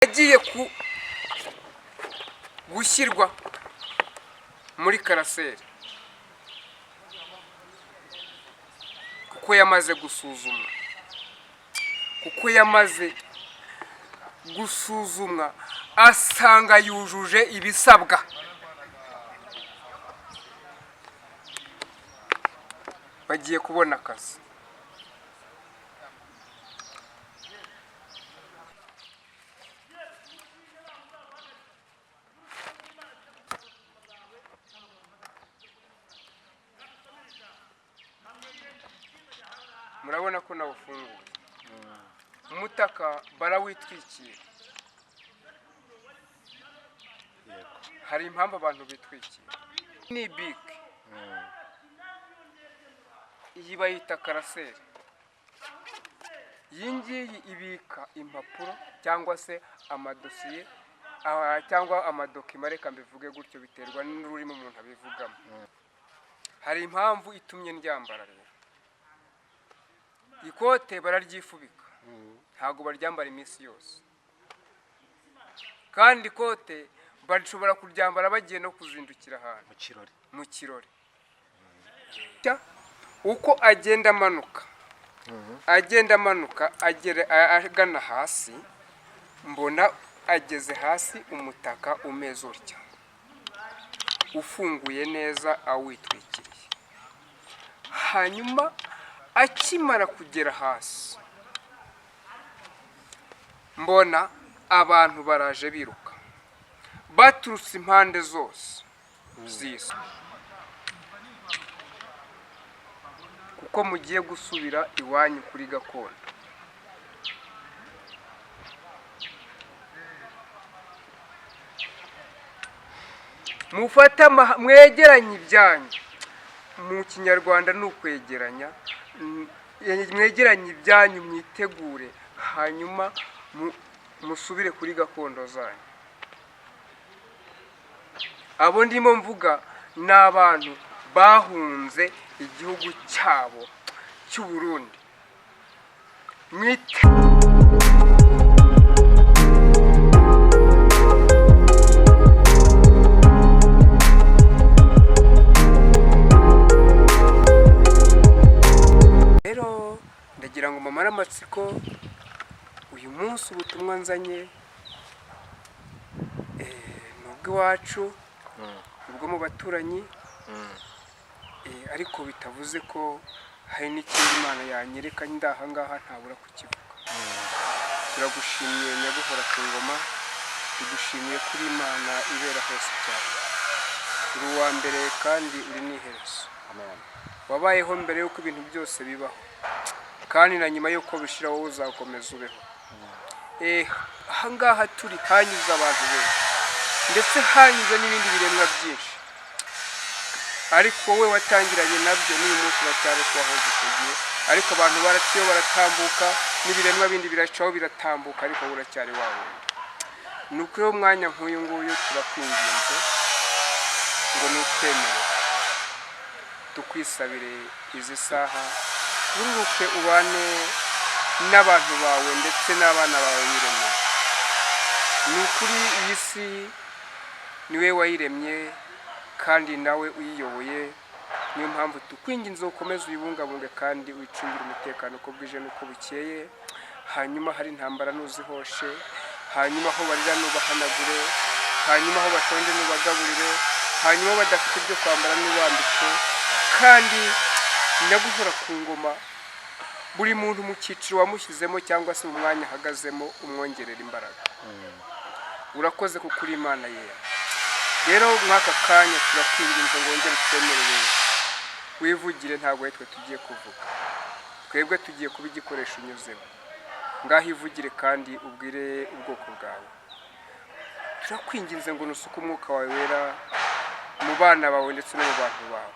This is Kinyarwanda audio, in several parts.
yagiye gushyirwa muri karaseri kuko yamaze gusuzumwa asanga yujuje ibisabwa. Bagiye kubona akazi. Murabona ko nawufunguye. Umutaka barawitwikira. Hari impamvu abantu bitwikira. Ni bike. Iyi bayita karaseri. Iyi ngiyi ibika impapuro cyangwa se amadosiye cyangwa amadokima, reka mbivuge gutyo biterwa n'ururimi umuntu abivugamo. Hari impamvu itumye ndyambara rero. Ikote bararyifubika, ntago baryambara iminsi yose, kandi ikote bashobora kuryambara bagiye no kuzindukira ahantu mu kirori. Uko agenda amanuka agana hasi, mbona ageze hasi umutaka umeze utya ufunguye neza awitwikiriye. Hanyuma akimara kugera hasi, mbona abantu baraje biruka baturutse impande zose z'isi, kuko mugiye gusubira iwanyu kuri gakondo. Mufata mwegeranye ibyanyu, mu kinyarwanda ni ukwegeranya. Mwegeranye ibyanyu, mwitegure, hanyuma musubire kuri gakondo zanyu. Abo ndimo mvuga ni abantu bahunze igihugu cyabo cy'u Burundi. Rero ndagira ngo mamare amatsiko uyu munsi ubutumwa nzanye nubwo iwacu, ubwo mu baturanyi, ariko bitavuze ko hari n'ikindi Imana yanyereka ndaha ngaha ntabura kukivuga. Turagushimiye Nyaguhora ku ngoma, tugushimiye kuri Imana ibera hose cyane. Uri uwa mbere kandi uri n'iherezo. Wabayeho mbere y'uko ibintu byose bibaho, kandi na nyuma y'uko bishira wowe uzakomeza ubeho. Aha ngaha turi hanyuze abantu benshi, ndetse hanyuze n'ibindi biremwa byinshi, ariko wowe watangiranye nabyo n'uyu munsi uracyari kubaho gutegiye. Ariko abantu baraciye baratambuka, n'ibiremwa bindi biracaho biratambuka, ariko uracyari wawe. Nuko rero umwanya nk'uyu nguyu turakwinginze ngo nutwemere tukwisabire izi saha, ururuke ubane n'abantu bawe ndetse n'abana bawe wiremeye. Ni ukuri iyi si niwe wayiremye kandi nawe uyiyoboye. Niyo mpamvu tukwinginze ukomeze uyibungabunge kandi wicungire umutekano uko bwije n'uko bukeye. Hanyuma hari intambara ntuzihoshe, hanyuma aho barira nubahanagure, hanyuma aho bashonje nubagaburire, hanyuma badafite ibyo kwambara nubambike. Kandi Nyaguhora ku ngoma, buri muntu mu cyiciro wamushyizemo cyangwa se mu mwanya ahagazemo umwongerera imbaraga. Urakoze kuko uri Imana yera. Rero mwaka kanya turakwinginze ngo wongere twemerere wivugire, ntabwo twe tugiye kuvuga, twebwe tugiye kuba igikoresho unyuzemo. Ngaho ivugire kandi ubwire ubwoko bwawe. Turakwinginze ngo nusuke umwuka wawe wera mu bana bawe ndetse no mu bantu bawe.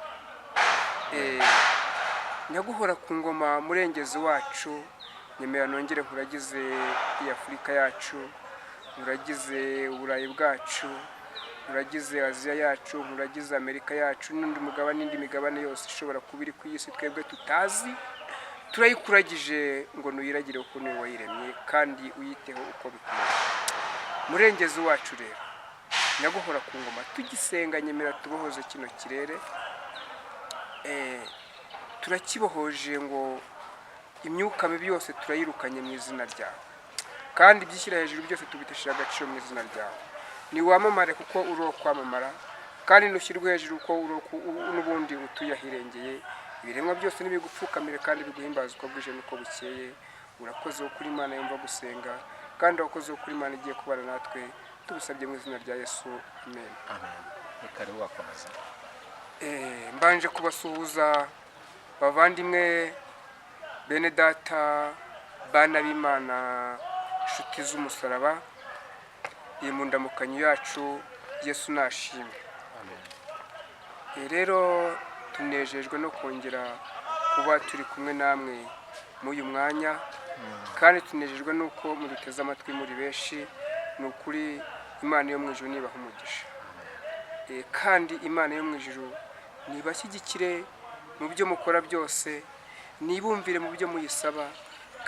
Nyaguhora ku ngoma, murengezi wacu, nyemera nongere nkuragize iyi Afurika yacu, nkuragize uburayi bwacu, nkuragize Aziya yacu, nkuragize Amerika yacu, n'undi mugabane n'indi migabane yose ishobora kuba iri ku isi twebwe tutazi. Turayikuragije ngo nuyiragire uko niwe wayiremye kandi uyiteho uko bikwiye. murengezi wacu rero nyaguhora ku ngoma tugisenga nyemera tubohoze kino kirere turakibohoje ngo imyuka mibi yose turayirukanye mu izina ryawe kandi ibyishyira hejuru byose tubitesheje agaciro mu izina ryawe ni wamamare kuko uri kwamamara kandi nushyirwe hejuru uko n'ubundi utuye ahirengeye ibiremwa byose n'ibigupfukamire kandi biguhimbaza uko bwije n'uko bukeye urakoze wo kuri Imana yumva gusenga kandi urakoze wo kuri Imana igiye kubana natwe tubusabye mu izina rya Yesu amen. Amen. Reka rero wakomeza. Mbanje kubasuhuza bavandimwe bene data bana b'Imana inshuti z'umusaraba iyi mu ndamukanyo yacu Yesu nashimwe. Amen. Rero tunejejwe no kongera kuba turi kumwe namwe muri uyu mwanya kandi tunejejwe nuko muduteze amatwi muri benshi ni ukuri Imana yo mu ijuru nibaha umugisha kandi Imana yo mu ijuru nibashyigikire mu byo mukora byose nibumvire mu byo muyisaba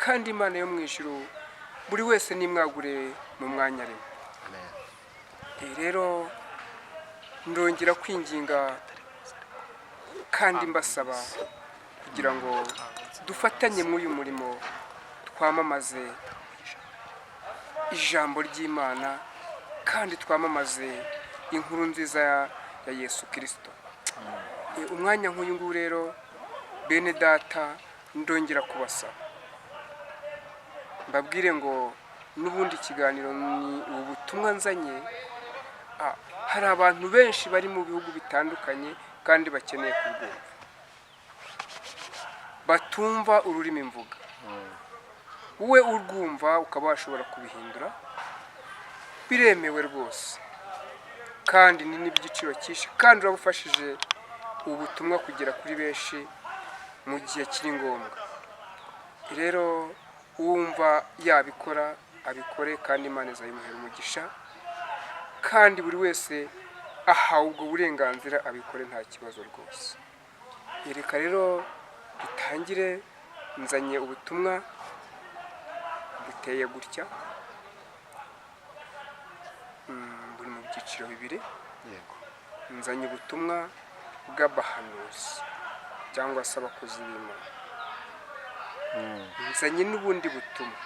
kandi Imana yo mu ijuru buri wese nimwagure mu mwanya rimwe. Rero ndongera kwinginga kandi mbasaba kugira ngo dufatanye muri uyu murimo twamamaze ijambo ry'Imana kandi twamamaze inkuru nziza ya Yesu Kristo. Umwanya nk'uyu nguyu rero bene data ndongera kubasaba mbabwire ngo n'ubundi ikiganiro ni ubutumwa nzanye hari abantu benshi bari mu bihugu bitandukanye kandi bakeneye kubwumva batumva ururimi mvuga wowe urwumva ukaba washobora kubihindura biremewe rwose kandi ni n'igiciro cyinshi kandi urabufashije ubutumwa kugera kuri benshi mu gihe kiri ngombwa. Rero wumva yabikora abikore kandi Imana izayimuhera umugisha kandi buri wese ahawe ubwo burenganzira abikore nta kibazo rwose. Reka rero dutangire nzanye ubutumwa buteye gutya buri mu byiciro bibiri. Nzanye ubutumwa bw'abahanuzi cyangwa se abakozi b'Imana. Nzanye n'ubundi butumwa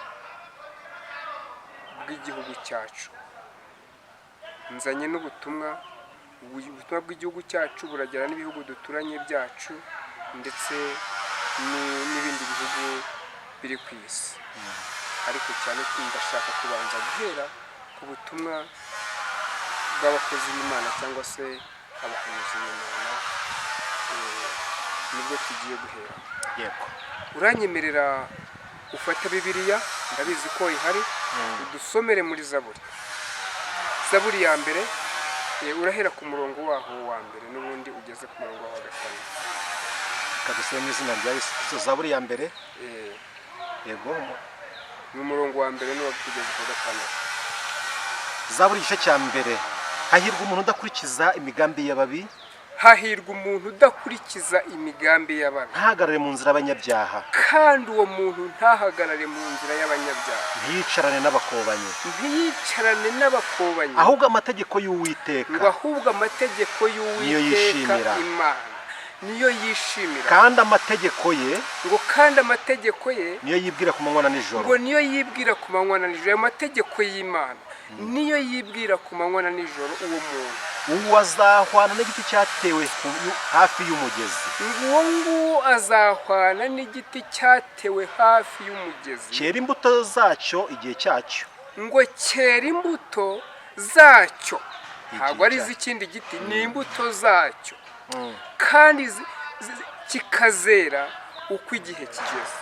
bw'igihugu cyacu. Nzanye n'ubutumwa bw'igihugu cyacu buragera n'ibihugu duturanye byacu ndetse n'ibindi bihugu biri ku isi. Ariko cyane ndashaka kubanza guhera ku butumwa bw'abakozi b'Imana cyangwa se abahanuzi b'Imana nibwo tugiye guhera. Yego. Uranyemerera ufata Bibiliya ndabizi ko ihari udusomere muri Zaburi ya mbere urahera ku murongo waho wa mbere n'ubundi ugeze ku murongo wa gatanu. Kadusome mu izina rya Yesu. Zaburi ya mbere. Yego. Mu murongo wa mbere n'uwa kugeza ku gatanu. Zaburi igice cya mbere. Hahirwa umuntu udakurikiza imigambi y'ababi. Hahirwa umuntu udakurikiza imigambi y'ababi. Ntahagarare mu nzira y'abanyabyaha. Kandi uwo muntu ntahagarare mu nzira y'abanyabyaha. Ntiyicarane n'abakobanyi. Ntiyicarane n'abakobanyi. Ahubwo amategeko y'Uwiteka. Ngo ahubwo amategeko y'Uwiteka Imana niyo yishimira. Kandi amategeko ye niyo yibwira ku manywa na nijoro. Ngo niyo yibwira ku manywa na nijoro. Ayo mategeko y'Imana niyo yibwira ku manywa na nijoro uwo muntu. Uwo azahwana n'igiti cyatewe hafi y'umugezi. Uwo nguwo azahwana n'igiti cyatewe hafi y'umugezi. Cyera imbuto zacyo igihe cyacyo. Ngo cyera imbuto zacyo. Ntabwo ari iz'ikindi giti, ni imbuto zacyo. Kandi kikazera uko igihe kigeze.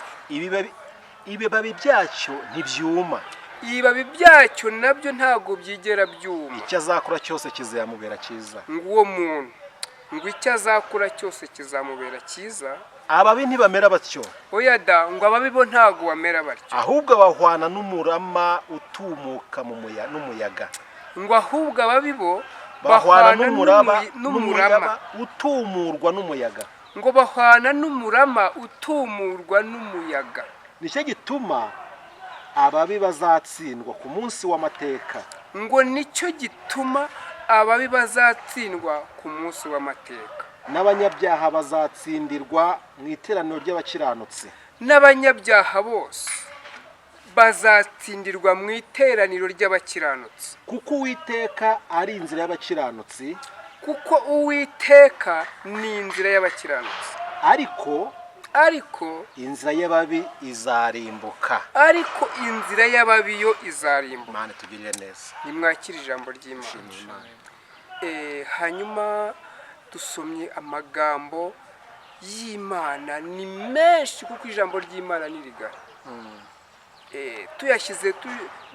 Ibibabi byacyo ntibyuma. Ibibabi byacyo nabyo ntabwo byigera byuma. Icyo azakora cyose kizamubera cyiza. Nguwo muntu ngo icyo azakora cyose kizamubera cyiza. Ababi ntibamera batyo. Oya da, ngo ababi bo ntabwo bamera batyo. Ahubwo bahwana n'umurama utumuka n'umuyaga. Ngo ahubwo ababi bo bahwana n'umurama utumurwa n'umuyaga. Ngo bahwana n'umurama utumurwa n'umuyaga. Nicyo gituma ababi bazatsindwa ku munsi w'amateka. ngo nicyo gituma ababi bazatsindwa ku munsi w'amateka, n'abanyabyaha bazatsindirwa mu iteraniro ry'abakiranutsi, n'abanyabyaha bose bazatsindirwa mu iteraniro ry'abakiranutsi, kuko Uwiteka ari inzira y'abakiranutsi, kuko Uwiteka ni inzira y'abakiranutsi, ariko inzira y'ababi izarimbuka. ariko inzira y'ababi yo izarimbuka. Imana tugirire neza. Nimwakire ijambo ry'Imana. Hanyuma dusomye amagambo y'Imana ni menshi, kuko ijambo ry'Imana ni rigari. Tuyashyize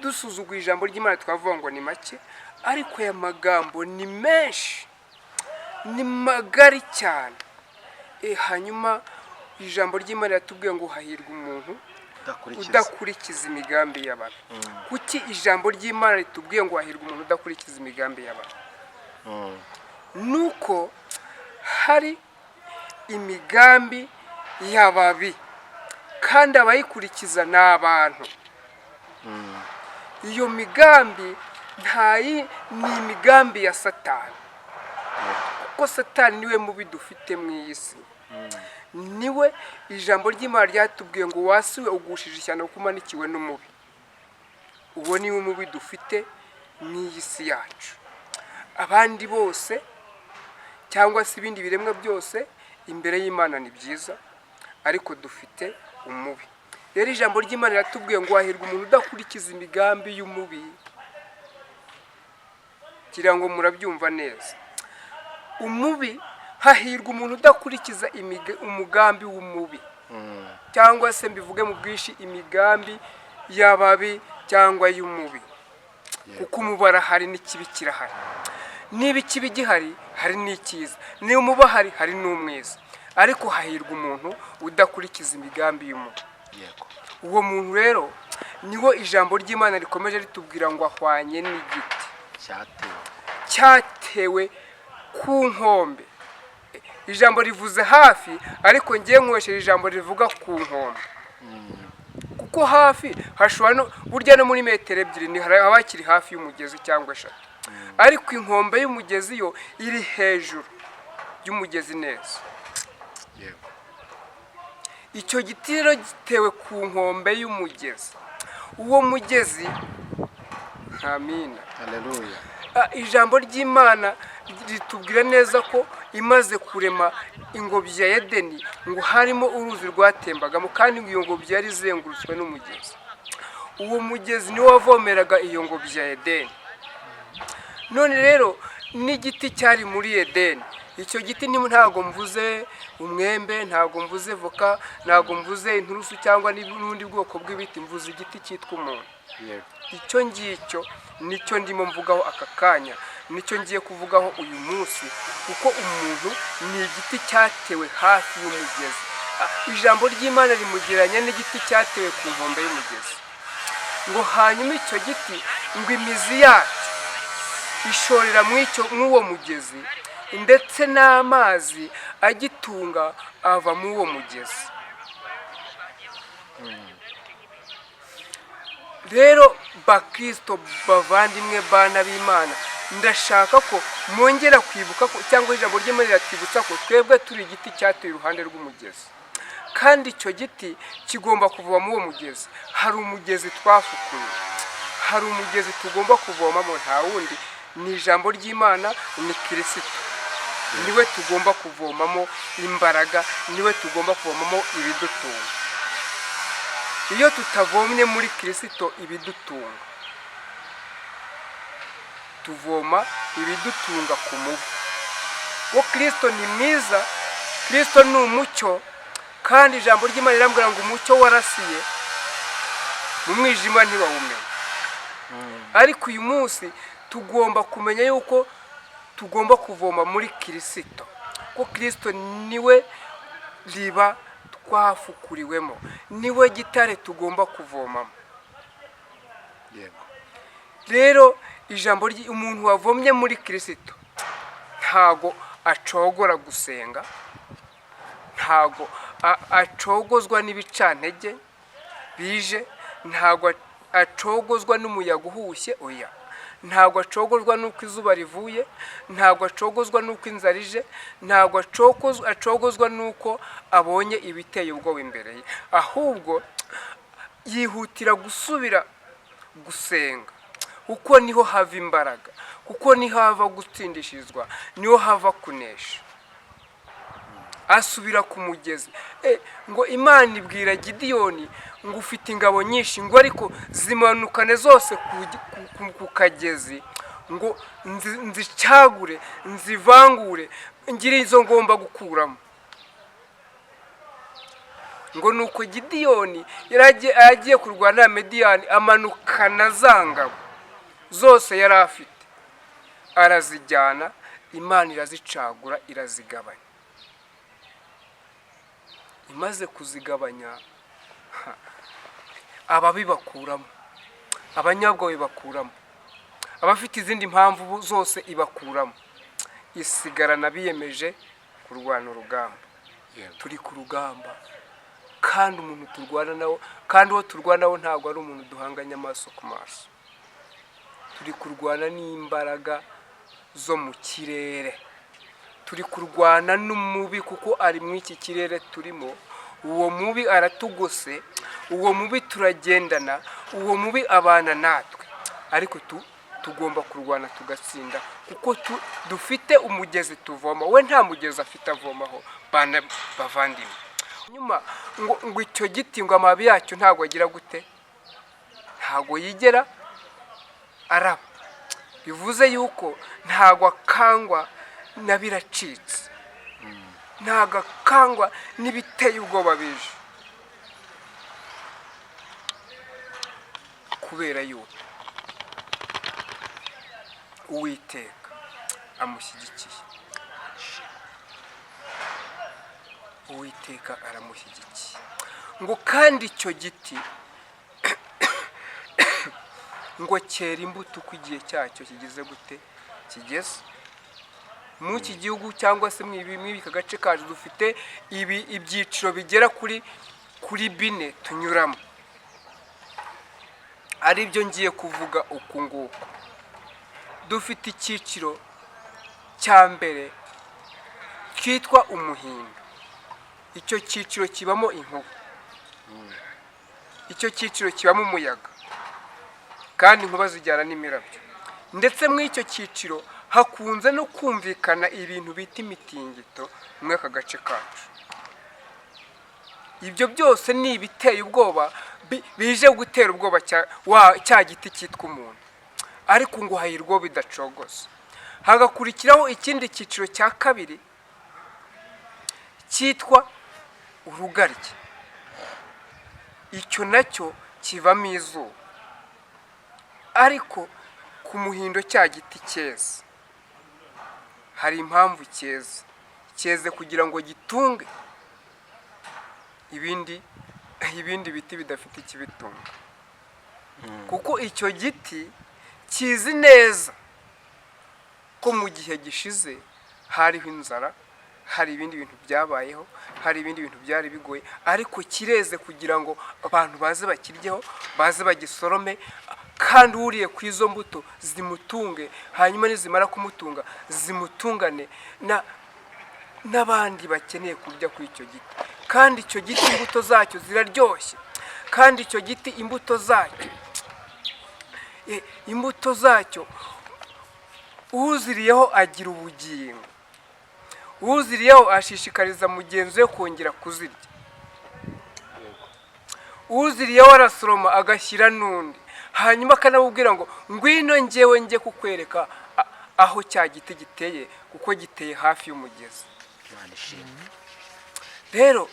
dusuzuguye ijambo ry'Imana twavuga ngo ni make, ariko aya magambo ni menshi, ni magari cyane. Hanyuma ijambo ry'Imana yatubwiye ngo hahirwa umuntu udakurikiza imigambi y'abantu. Kuki ijambo ry'Imana ritubwiye ngo hahirwa umuntu udakurikiza imigambi y'abantu? Nuko hari imigambi y'ababi kandi abayikurikiza ni abantu. Iyo migambi ni imigambi ya Satani, kuko Satani niwe mubi dufite mu iyi si. Niwe ijambo ry'Imana ryatubwiye ngo wasiwe ugushije ishyano kuko umanikiwe n'umubi. Uwo niwe mubi dufite mu iyi si yacu. Abandi bose cyangwa se ibindi biremwa byose imbere y'Imana ni byiza, ariko dufite umubi. Rero ijambo ry'Imana riratubwiye ngo hahirwa umuntu udakurikiza imigambi y'umubi. Kugira ngo murabyumva neza, umubi, hahirwa umuntu udakurikiza umugambi w'umubi, cyangwa se mbivuge mu bwinshi imigambi y'ababi cyangwa y'umubi, kuko umubara hari n'ikibi kirahari. Niba ikibi gihari hari n'icyiza, niba umubi ahari hari n'umwiza, ariko hahirwa umuntu udakurikiza imigambi y'umubi. Uwo muntu rero niwo ijambo ry'Imana rikomeje ritubwira ngo ahwanye n'igiti cyatewe ku nkombe. Ijambo rivuze hafi, ariko ngiye nkoresheje ijambo rivuga ku nkombe, kuko hafi hashobora burya no muri metero 2 haba hakiri hafi y'umugezi cyangwa 3, ariko inkombe y'umugezi yo iri hejuru y'umugezi neza. Icyo giti rero gitewe ku nkombe y'umugezi. Uwo mugezi, amina, haleluya. Ijambo ry'Imana ritubwira neza ko imaze kurema ingobyi ya Edeni ngo harimo uruzi rwatembagamo, kandi iyo ngobyi yari izengurutswe n'umugezi. Uwo mugezi niwo wavomeraga iyo ngobyi ya Edeni. None rero n'igiti cyari muri Edeni, icyo giti ntabwo mvuze umwembe, ntabwo mvuze voka, ntabwo mvuze inturusu cyangwa n'ubundi bwoko bw'ibiti, mvuze igiti cyitwa umuntu. Icyo ngicyo nicyo ndimo mvugaho aka kanya, nicyo ngiye kuvugaho uyu munsi, kuko umuntu ni igiti cyatewe hafi y'umugezi. Ijambo ry'Imana rimugereranya n'igiti cyatewe ku nkombe y'umugezi, ngo hanyuma icyo giti ngo imizi yacyo ishorera mw'uwo mugezi, ndetse n'amazi agitunga ava muri uwo mugezi. Rero bakristo bavandimwe bana b'Imana, ndashaka ko mwongera kwibuka ko, cyangwa ijambo ry'Imana riratwibutsa ko twebwe turi igiti cyatuye iruhande rw'umugezi, kandi icyo giti kigomba kuvoma muri uwo mugezi. Hari umugezi twafukuye, hari umugezi tugomba kuvomamo, nta wundi, ni ijambo ry'Imana, ni Kristo. Niwe tugomba kuvomamo imbaraga, niwe tugomba kuvomamo ibidutunga. Iyo tutavomye muri Kristo ibidutunga, tuvoma ibidutunga ku mubi. Wo Kristo ni mwiza, Kristo ni umucyo, kandi ijambo ry'Imana rirambwira ngo umucyo warasiye mu mwijima ntibawumenya. Ariko uyu munsi tugomba kumenya yuko tugomba kuvoma muri Kristo, ko Kristo niwe riba twafukuriwemo, niwe gitare tugomba kuvomamo. Rero ijambo umuntu wavomye muri Kristo ntago acogora gusenga, ntago acogozwa n'ibicantege bije, ntago acogozwa n'umuyaga uhushye, oya, ntabwo acogozwa n'uko izuba rivuye, ntabwo acogozwa n'uko inzara ije, ntabwo acogozwa n'uko abonye ibiteye ubwoba imbere ye, ahubwo yihutira gusubira gusenga, kuko niho hava imbaraga, kuko niho hava gutsindishirizwa, niho hava kunesha. Asubira ku mugezi. Ngo Imana ibwira Gideyoni ngo ufite ingabo nyinshi, ngo ariko zimanukane zose ku kagezi, ngo nzicagure, nzivangure, ngire izo ngomba gukuramo. Ngo nuko Gideyoni yaragiye kurwana na Mediyani, amanukana za ngabo zose yari afite, arazijyana, Imana irazicagura, irazigabanya. Imaze kuzigabanya, ababi bakuramo, abanyabwoba ibakuramo, abafite izindi mpamvu zose ibakuramo, isigarana biyemeje kurwana urugamba. Turi ku rugamba, kandi umuntu turwana nawo, kandi uwo turwana nawo ntabwo ari umuntu duhanganye amaso ku maso. Turi kurwana n'imbaraga zo mu kirere, turi kurwana n'umubi, kuko ari mu iki kirere turimo. Uwo mubi aratugose, uwo mubi turagendana, uwo mubi abana natwe, ariko tugomba kurwana tugatsinda, kuko dufite umugezi tuvoma. We nta mugezi afite avomaho, bavandimwe. Nyuma ngo icyo giti, ngo amababi yacyo ntabwo agira gute, ntabwo yigera araba. Bivuze yuko ntabwo akangwa na biracitse, ntabwo akangwa n'ibiteye ubwoba bije, kubera yuko Uwiteka amushyigikiye. Uwiteka aramushyigikiye. Ngo kandi icyo giti ngo cyera imbuto uko igihe cyacyo kigize gute, kigeze. Mu iki gihugu cyangwa se mw'ibi gace kacu dufite ibyiciro bigera kuri 4 tunyuramo, ari byo ngiye kuvuga uku nguku. Dufite icyiciro cya mbere kitwa umuhindo. Icyo cyiciro kibamo inkuba, icyo cyiciro kibamo umuyaga, kandi inkuba zijyana n'imirabyo. Ndetse muri icyo cyiciro hakunze no kumvikana ibintu bita imitingito muri aka gace kacu. Ibyo byose ni ibiteye ubwoba, bije gutera ubwoba cya giti cyitwa umuntu, ariko ngo hahirwa bidacogoza. Hagakurikiraho ikindi cyiciro cya kabiri cyitwa urugaryi. Icyo nacyo kivamo izuba, ariko ku muhindo cya giti cyeze. Hari impamvu cyeze kugira ngo gitunge ibindi biti bidafite ikibitunga, kuko icyo giti kizi neza ko mu gihe gishize hariho inzara, hari ibindi bintu byabayeho, hari ibindi bintu byari bigoye, ariko kireze kugira ngo abantu baze bakiryeho, baze bagisorome, kandi uriye ku izo mbuto zimutunge, hanyuma nizimara kumutunga zimutungane n'abandi bakeneye kurya kuri icyo giti. Kandi icyo giti imbuto zacyo ziraryoshye, kandi icyo giti imbuto zacyo uziriyeho agira ubugingo, uziriyeho ashishikariza mugenzi we kongera kuzirya, uziriyeho arasoroma agashyira n'undi, hanyuma akanamubwira ngo ngwino njyewe njye kukwereka aho cya giti giteye, kuko giteye hafi y'umugezi. Rero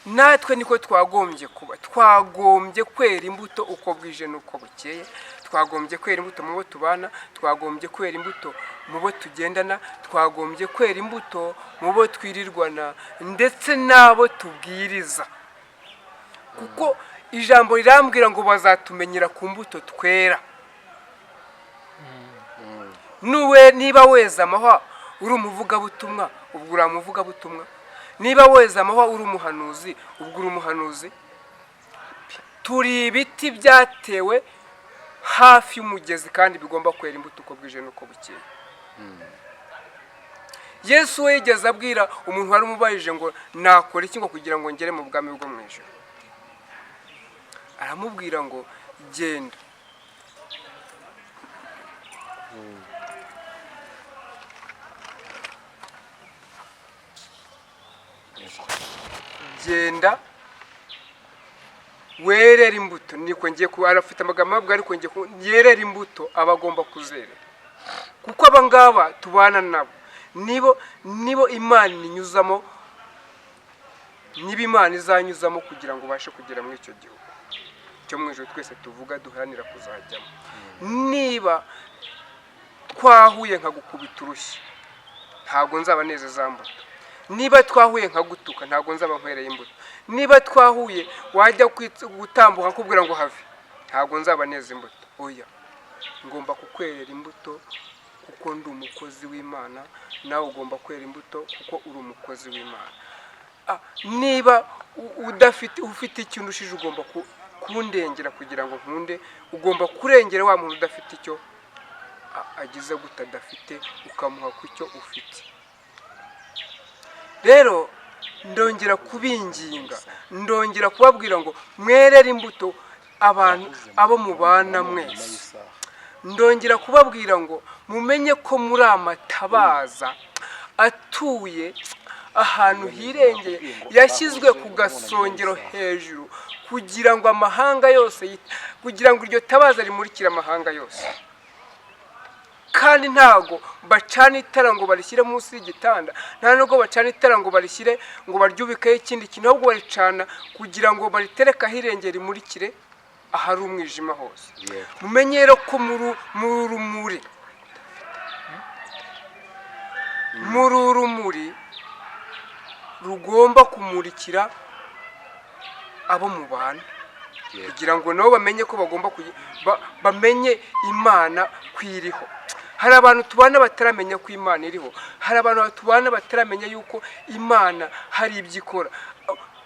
natwe niko twagombye kuba, twagombye kwera imbuto uko bwije n'uko bukeye, twagombye kwera imbuto mu bo tubana, twagombye kwera imbuto mu bo tugendana, twagombye kwera imbuto mu bo twirirwana, ndetse n'abo tubwiriza, kuko ijambo rirambwira ngo bazatumenyera ku mbuto twera. Niba weza amahwa uri umuvugabutumwa, ubwo uri umuvugabutumwa. Niba weza amahwa uri umuhanuzi, ubwo uri umuhanuzi. Turi ibiti byatewe hafi y'umugezi kandi bigomba kwera imbuto uko bwije n'uko bukeye. Yesu we yigeze abwira umuntu wari umubajije ngo nakora iki ngo kugira ngo ngere mu bwami bwo mu ijuru, aramubwira ngo genda genda werera imbuto. Niko ngiye ku arafite amagambo abwo ariko ngiye yerera imbuto abagomba kuzerera, kuko abangaba tubana nabo nibo Imana inyuzamo, niba Imana izanyuzamo kugira ngo ubashe kugera muri icyo gihugu cyo mu ijuru twese tuvuga duharanira kuzajyamo. Niba twahuye nkagukubita urushyi ntabwo nzaba neza za mbuto, niba twahuye nkagutuka ntabwo nzaba nkwereye imbuto, niba twahuye wajya gutambuka kubwira ngo have ntabwo nzaba neza imbuto. Oya, ngomba kukwerera imbuto kuko ndi umukozi w'Imana, nawe ugomba kwera imbuto kuko uri umukozi w'Imana. Niba ufite ikintu ushije ugomba kundengera kugira ngo nkunde, ugomba kurengera wa muntu udafite icyo agize gute adafite, ukamuha ku cyo ufite. Rero ndongera kubinginga, ndongera kubabwira ngo mwerere imbuto abantu abo mubana mwese. Ndongera kubabwira ngo mumenye ko muri amatabaza atuye ahantu hirengeye, yashyizwe ku gasongero hejuru kugira ngo amahanga yose, kugira ngo iryo tabaza rimurikire amahanga yose. Kandi ntago bacana itara ngo barishyire munsi y'igitanda, nta nubwo bacana itara ngo barishyire ngo baryubikeho ikindi kintu, ahubwo baricana kugira ngo baritereke ahirengeye rimurikire ahari umwijima hose. Mumenye rero ko muri urumuri rugomba kumurikira abo mubana, kugira ngo nabo bamenye ko bagomba bamenye Imana kwiriho. Hari abantu tubana bataramenya ko Imana iriho, hari abantu tubana bataramenya yuko Imana hari ibyo ikora,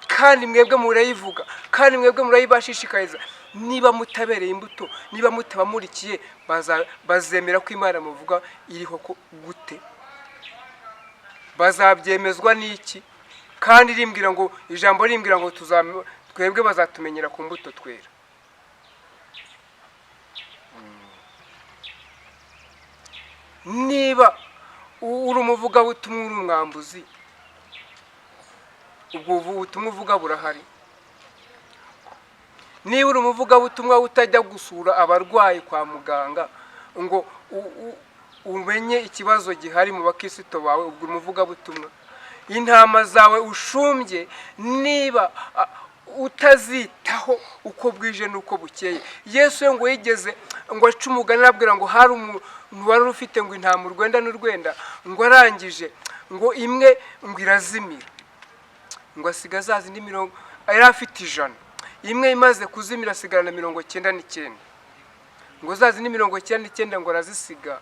kandi mwebwe murayivuga, kandi mwebwe murayibashishikariza. Niba mutabereye imbuto, niba mutabamurikiye, bazemera ko Imana muvuga iriho gute? Bazabyemezwa n'iki? Kandi rimbwira ngo ijambo rimbwira ngo twebwe bazatumenyera ku mbuto twera. Niba uri umuvugabutumwa, uri umwambuzi, ubwo butumwa uvuga burahari. Niba uri umuvugabutumwa utajya gusura abarwayi kwa muganga ngo umenye ikibazo gihari mu bakristo bawe, ubwo umuvugabutumwa. Intama zawe ushumbye niba utazitaho uko bwije n'uko bukeye. Yesu ngo yigeze ngo aca umugani arabwira ngo hari umuntu wari ufite ngo intama urwenda n'urwenda, ngo arangije ngo imwe ngo irazimira, ngo asiga za zindi 100, yari afite 100, imwe imaze kuzimira asigarana 99, ngo za zindi 99 ngo arazisiga,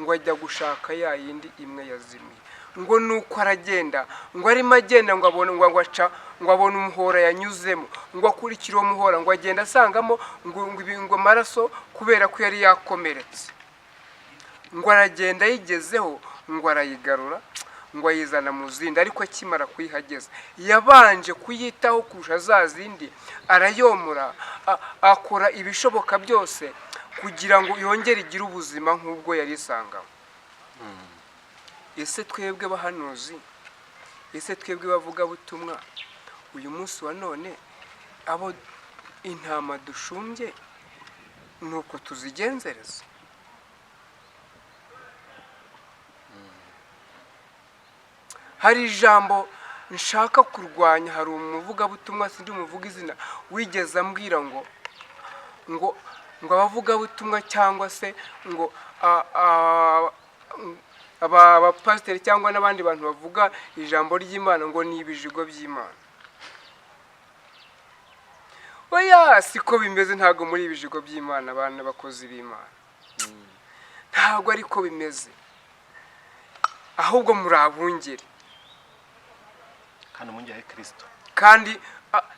ngo ajya gushaka ya yindi imwe yazimiye. Ngo nuko aragenda, ngo arimo agenda ngo abone ngo abone umuhora yanyuzemo, ngo akurikira uwo muhora, ngo agenda asangamo ngo amaraso kubera ko yari yakomeretse. Ngo aragenda yigezeho, ngo arayigarura, ngo ayizana mu zindi, ariko akimara kuyihageza yabanje kuyitaho kurusha za zindi, arayomora, akora ibishoboka byose kugira ngo yongere igire ubuzima nk'ubwo yari isangamo. Ese twebwe bahanuzi, ese twebwe bavuga butumwa, uyu munsi wa none abo intama dushumbye nuko tuzigenzereza? Hari ijambo nshaka kurwanya. Hari umuvuga butumwa, sindi umuvuga izina, wigeze ambwira ngo abavuga butumwa cyangwa se ngo abapasiteri cyangwa n'abandi bantu bavuga ijambo ry'Imana ngo ni ibijigo by'Imana. Oya, siko bimeze. Ntago muri ibijigo by'Imana abana bakozi b'Imana, ntago ariko bimeze, ahubwo muri abungeri, kandi umungeri Kristo, kandi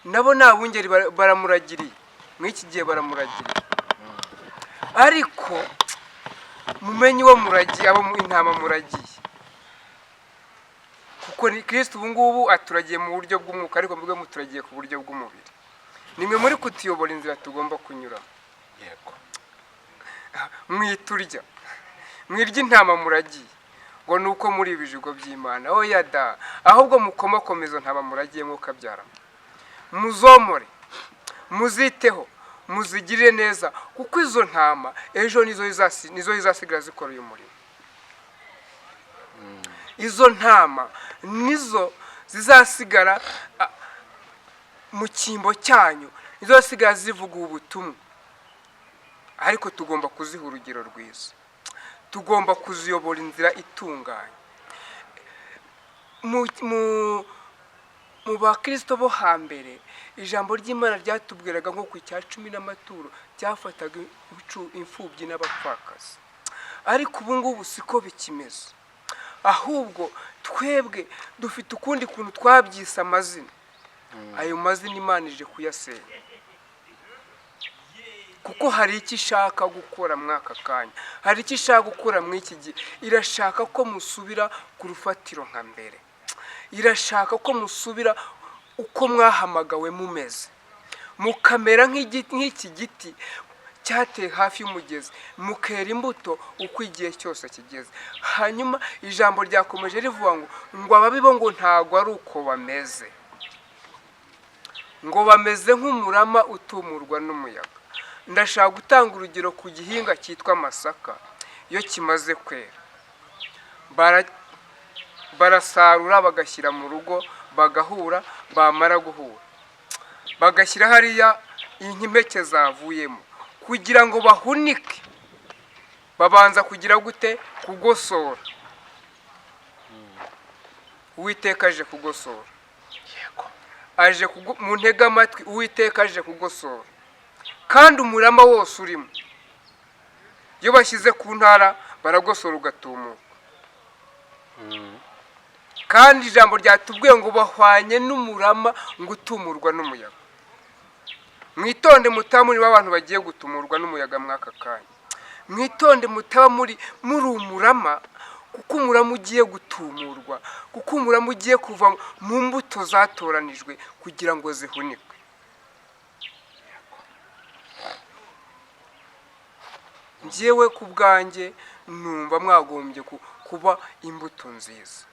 nabo nabungeri baramuragiriye. Mw'iki gihe baramuragiriye. ariko mumenye uwo muragiye, abo intama muragiye, kuko ni Kristo ubu ngubu aturagiye mu buryo bw'umwuka, ariko mwebwe muturagiye ku buryo bw'umubiri. Nimwe muri kutuyobora inzira tugomba kunyuramo. yego Mwiturya mwirya intama muragiye ngo ni uko muri ibijigo by'Imana. Oya da, ahubwo mukomakome izo ntama muragiye mukabyaramo, muzomore, muziteho, muzigirire neza, kuko izo ntama ejo nizo zizasigara zikora uyu murimo. Izo ntama nizo zizasigara mu cyimbo cyanyu, nizo zizasigara zivuga ubutumwa, ariko tugomba kuziha urugero rwiza, tugomba kuziyobora inzira itunganye. Mu bakristo bo hambere ijambo ry'Imana ryatubwiraga nko ku cya 10 n'amaturo byafataga imfubyi n'abapfakazi, ariko ubu ngubu siko bikimeze. Ahubwo twebwe dufite ukundi kuntu twabyise amazina. Ayo mazina Imana ije kuyasenya, kuko hari icyo ishaka gukora mwaka kanya, hari icyo ishaka gukora mw'iki gihe. Irashaka ko musubira ku rufatiro nka mbere, irashaka ko musubira uko mwahamagawe mumeze, mukamera nk'iki giti cyateye hafi y'umugezi, mukera imbuto uko igihe cyose kigeze. Hanyuma ijambo ryakomeje rivuga ngo ababi bo ngo ntago ari uko bameze, ngo bameze nk'umurama utumurwa n'umuyaga. Ndashaka gutanga urugero ku gihinga cyitwa amasaka. Iyo kimaze kwera barasarura bagashyira mu rugo, bagahura, bamara guhura bagashyira hariya impeke zavuyemo, kugira ngo bahunike babanza kugira gute? Kugosora. Uwiteka aje kugosora, aje mu ntega amatwi, Uwiteka aje kugosora. Kandi umurama wose urimo, iyo bashyize ku ntara baragosora ugatumuka. Kandi ijambo ryatubwiye ngo bahwanye n'umurama ngo utumurwa n'umuyaga. Mwitonde mutaba muri abantu bagiye gutumurwa n'umuyaga mwaka kanya. Mwitonde mutaba muri umurama, kuko umurama ugiye gutumurwa, kuko umurama ugiye kuva mu mbuto zatoranijwe kugira ngo zihunikwe. Njyewe ku bwanjye numva mwagombye kuba imbuto nziza.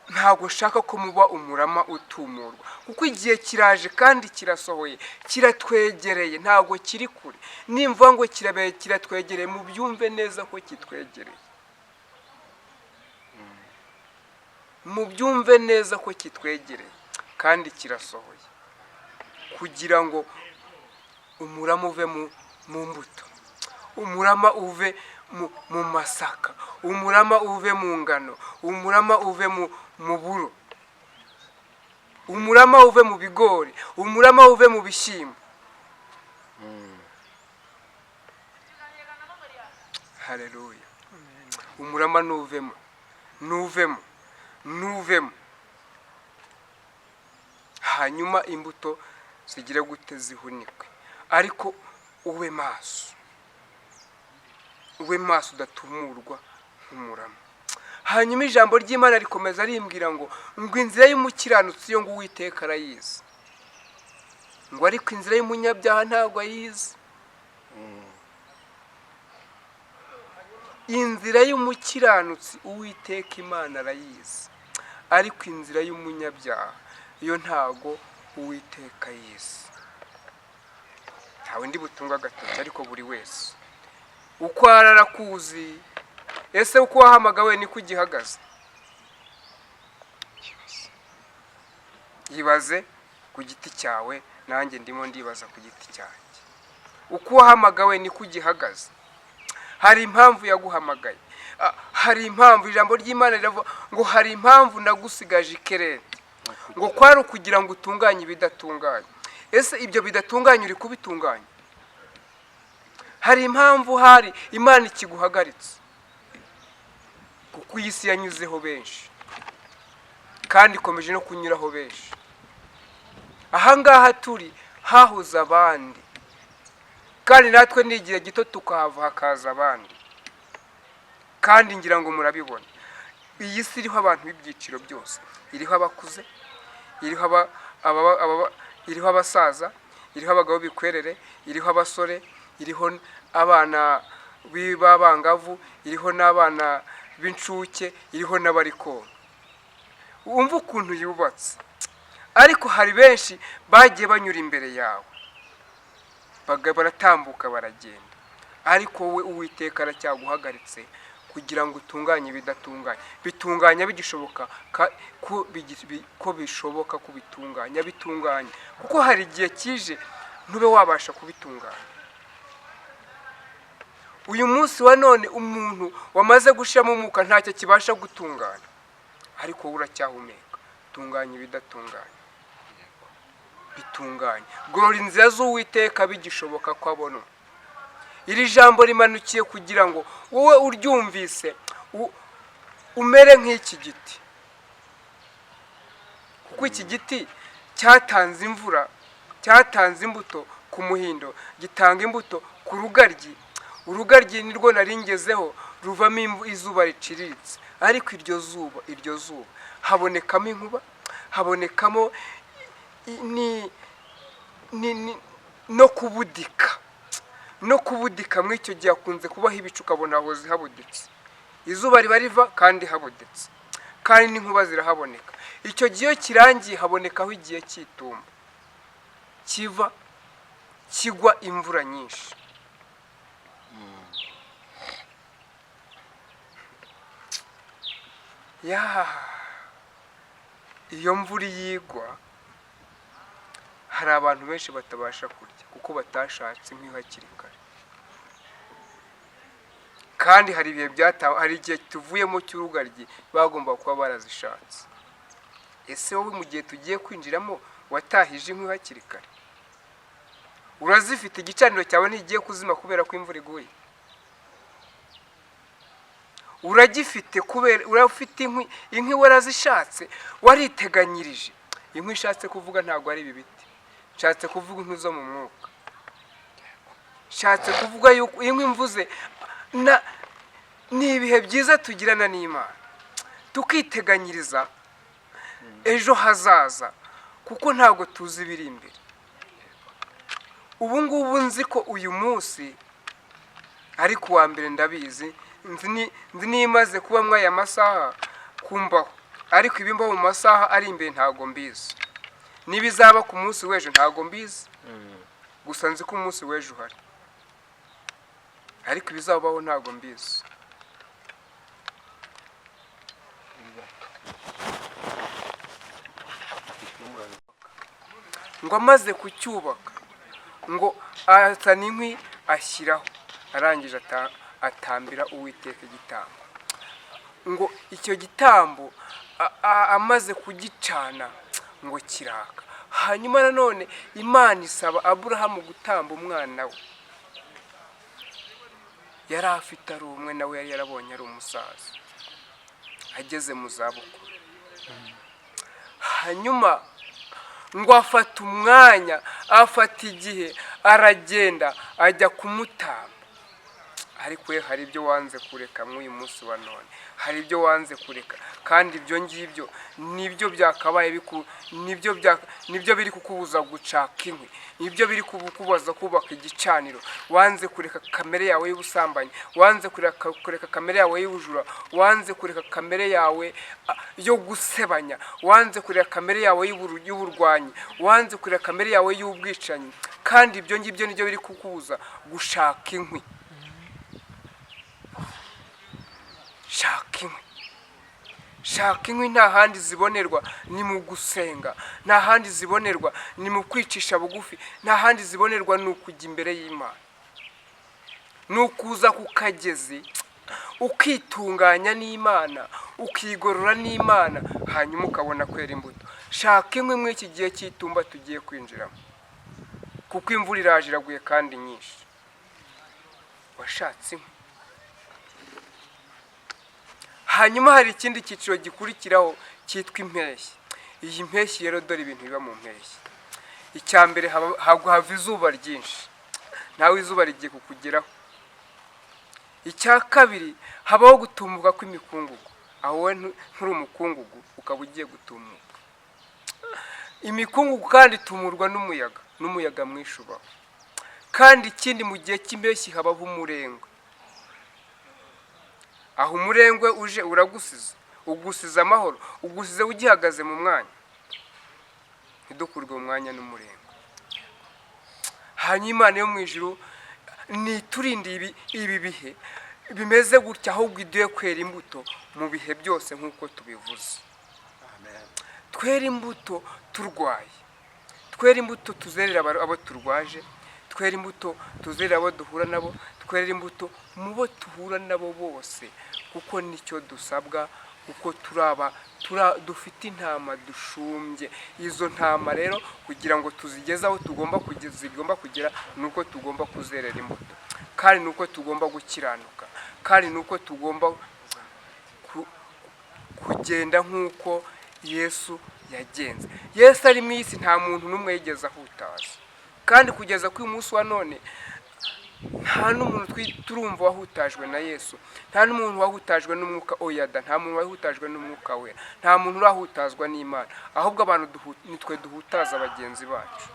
Ntabwo shaka ko muba umurama utumurwa, kuko igihe kiraje kandi kirasohoye, kiratwegereye, ntabwo kiri kure. Nimva ngo kiratwegereye, mubyumve neza ko kitwegereye, mubyumve neza ko kitwegereye kandi kirasohoye, kugira ngo umurama uve mu mbuto, umurama uve mu masaka, umurama uve mu ngano, umurama uve mu buro, umurama uve mu bigori, umurama uve mu bishyimbo. Haleluya. Umurama nuvemo, hanyuma imbuto zigira gute? Zihunikwe. Ariko ube maso, udatumurwa nk'umurama. Hanyuma ijambo ry'Imana rikomeza rimbwira ngo inzira y'umukiranutsi yo ngo Uwiteka arayizi, ngo ariko inzira y'umunyabyaha ntabwo ayizi. Inzira y'umukiranutsi Uwiteka Imana arayizi, ariko inzira y'umunyabyaha yo ntago Uwiteka ayizi. Ntawe ndi butunga agatoki, ariko buri wese uko ararakuzi. Ese uko wahamagawe niko ugihagaze? Yibaze ku giti cyawe, nanjye ndimo ndibaza ku giti cyanjye. Uko wahamagawe niko ugihagaze. Hari impamvu yaguhamagaye, hari impamvu. Ijambo ry'Imana riravuga ngo hari impamvu nagusigaje ikerete, ngo kwari ukugira ngo utunganye ibidatunganye. Ese ibyo bidatunganye uri kubitunganya? Hari impamvu hari Imana ikiguhagaritse, kuko iyi si yanyuzeho benshi kandi ikomeje no kunyuraho benshi. Ahangaha turi hahoze abandi, kandi natwe ni igihe gito tukahava hakaza abandi. Kandi ngira ngo murabibona, iyi si iriho abantu b'ibyiciro byose, iriho abakuze, iriho abasaza, iriho abagabo bikwerere, iriho abasore, iriho abana b'abangavu, iriho n'abana b'incuke, iriho n'abari konka. Wumva ukuntu yubatse. Ariko hari benshi bagiye banyura imbere yawe, baratambuka baragenda, ariko wowe Uwiteka aracyaguhagaritse kugira ngo utunganye ibidatunganye. Bitunganya bigishoboka ko bishoboka kubitunganya bitunganye, kuko hari igihe kije ntube wabasha kubitunganya. Uyu munsi wa none umuntu wamaze gushiramo umwuka ntacyo kibasha gutungana, ariko wowe uracyahumeka. Tunganya ibidatunganye, bitunganye. Gorora inzira z'Uwiteka bigishoboka ko abona. Iri jambo rimanukiye kugira ngo wowe uryumvise umere nk'iki giti, kuko iki giti cyatanze imvura, cyatanze imbuto ku muhindo, gitanga imbuto ku rugaryi. Urugaryi nirwo naringezeho ruvamo izuba riciriritse, ariko iryo zuba habonekamo inkuba, habonekamo no kubudika. Muri icyo gihe hakunze kubaho ibicu ukabona hoze habuditse. Izuba riba riva kandi habuditse, kandi n'inkuba zirahaboneka. Icyo gihe iyo kirangiye habonekaho igihe cy'itumba, kiva kigwa imvura nyinshi. Iyo mvura yigwa, hari abantu benshi batabasha kurya kuko batashatse inkwi hakiri kare. Kandi hari igihe tuvuyemo cy'urugaryi bagomba kuba barazishatse. Ese wowe mu gihe tugiye kwinjiramo watahije inkwi hakiri kare? Urazifite, igicaniro cyawe ntigiye kuzima kubera ko imvura iguye? Uragifite kubera urafite inkwi warazishatse, wariteganyirije. Inkwi ishatse kuvuga ntabwo ari ibi biti, nshatse kuvuga inkwi zo mu mwuka. Nshatse kuvuga yuko inkwi mvuze ni ibihe byiza tugirana n'Imana, tukiteganyiriza ejo hazaza, kuko ntabwo tuzi ibiri imbere. Ubu ngubu nzi ko uyu munsi ariko uwa mbere ndabizi, nzi nimaze kuba mwaya masaha kumbaho, ariko ibimbaho mu masaha ari imbere ntabwo mbizi. Nibizaba ku munsi w'ejo ntabwo mbizi, gusa nzi ko umunsi w'ejo uhari, ariko ibizabaho ntabwo mbizi. Ngo amaze kucyubaka, ngo azana inkwi ashyiraho, arangije atambira Uwiteka igitambo. Ngo icyo gitambo amaze kugicana ngo kiraka. Hanyuma nanone Imana isaba Aburahamu gutamba umwana we. Yari afite ari umwe, nawe yari yarabonye ari umusaza, ageze mu zabukuru. Hanyuma ngo afata umwanya, afata igihe, aragenda ajya kumutamba. Ariko we hari ibyo wanze kureka mw'uyu munsi wa none, hari ibyo wanze kureka, kandi ibyo ngibyo nibyo byakabaye nibyo biri kukubuza gucaka inkwi, nibyo biri kukubuza kubaka igicaniro. Wanze kureka kamere yawe y'ubusambanyi, wanze kureka kamere yawe y'ubujura, wanze kureka kamere yawe yo gusebanya, wanze kureka kamere yawe y'uburwanyi, wanze kureka kamere yawe y'ubwicanyi, kandi ibyo ngibyo nibyo biri kukubuza gushaka inkwi. Shaka inkwi nta handi zibonerwa ni mu gusenga, nta handi zibonerwa ni mu kwicisha bugufi, nta handi zibonerwa ni ukujya imbere y'Imana, ni ukuza ku kagezi ukitunganya n'Imana, ukigorora n'Imana, hanyuma ukabona kwera imbuto. Shaka inkwi muri iki gihe cy'itumba tugiye kwinjiramo, kuko imvura iraje iraguye kandi nyinshi. Washatse inkwi. Hanyuma hari ikindi cyiciro gikurikiraho cyitwa impeshyi. Iyi mpeshyi rero dore ibintu biba mu mpeshyi. Icya mbere hava izuba ryinshi, nawe izuba rigiye kukugeraho. Icya kabiri, habaho gutumuka kw'imikungugu, aho wowe nturi umukungugu ukaba ugiye gutumuka. Imikungugu kandi itumurwa n'umuyaga mwinshi ubaho. Kandi ikindi, mu gihe cy'impeshyi habaho umurengwe. Aho umurengwe uje uragusiza, ugusiza amahoro, ugusize ugihagaze mu mwanya. Ntidukurwe mu mwanya n'umurengwe. Hanyuma Imana yo mu ijuru niturinde ibi bihe bimeze gutya, ahubwo iduhe kwera imbuto mu bihe byose nk'uko tubivuze. Twera imbuto turwaye, twera imbuto tuzerera abo turwaje, twera imbuto tuzerera abo duhura nabo, twera imbuto mu bo duhura nabo bose, kuko nicyo dusabwa, kuko dufite intama dushumbye. Izo ntama rero kugira ngo tuzigeze aho zigomba kugera, ni uko tugomba kuzerera imbuto, kandi ni uko tugomba gukiranuka, kandi ni uko tugomba kugenda nk'uko Yesu yagenze. Yesu ari mu isi nta muntu n'umwe yigeze ahutaza, kandi kugeza kuri uyu munsi wa none nta n'umuntu turumva wahutajwe na Yesu, nta n'umuntu wahutajwe n'umwuka oyada, nta muntu wahutajwe n'umwuka wera, nta muntu urahutazwa n'Imana, ahubwo abantu nitwe duhutaza bagenzi bacu.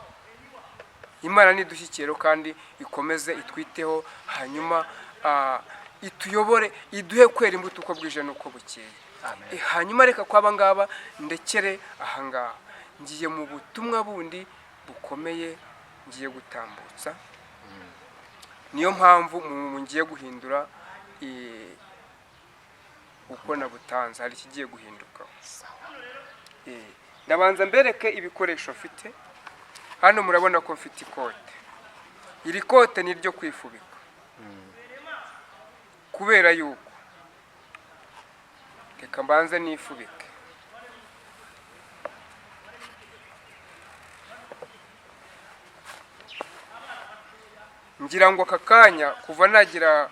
Imana nidushyikire kandi ikomeze itwiteho, hanyuma ituyobore, iduhe kwera imbuto uko bwije n'uko bukeye. Hanyuma reka ko abangaba ndekere ahangaha, ngiye mu butumwa bundi bukomeye ngiye gutambutsa. Niyo mpamvu ngiye guhindura uko nabutanze, hari ikigiye guhindukaho. Ndabanza mbereke ibikoresho mfite. Hano murabona ko mfite ikote. Iri kote ni ryo kwifubika, kubera yuko reka mbanze nifubike. Ngira ngo aka kanya kuva nagira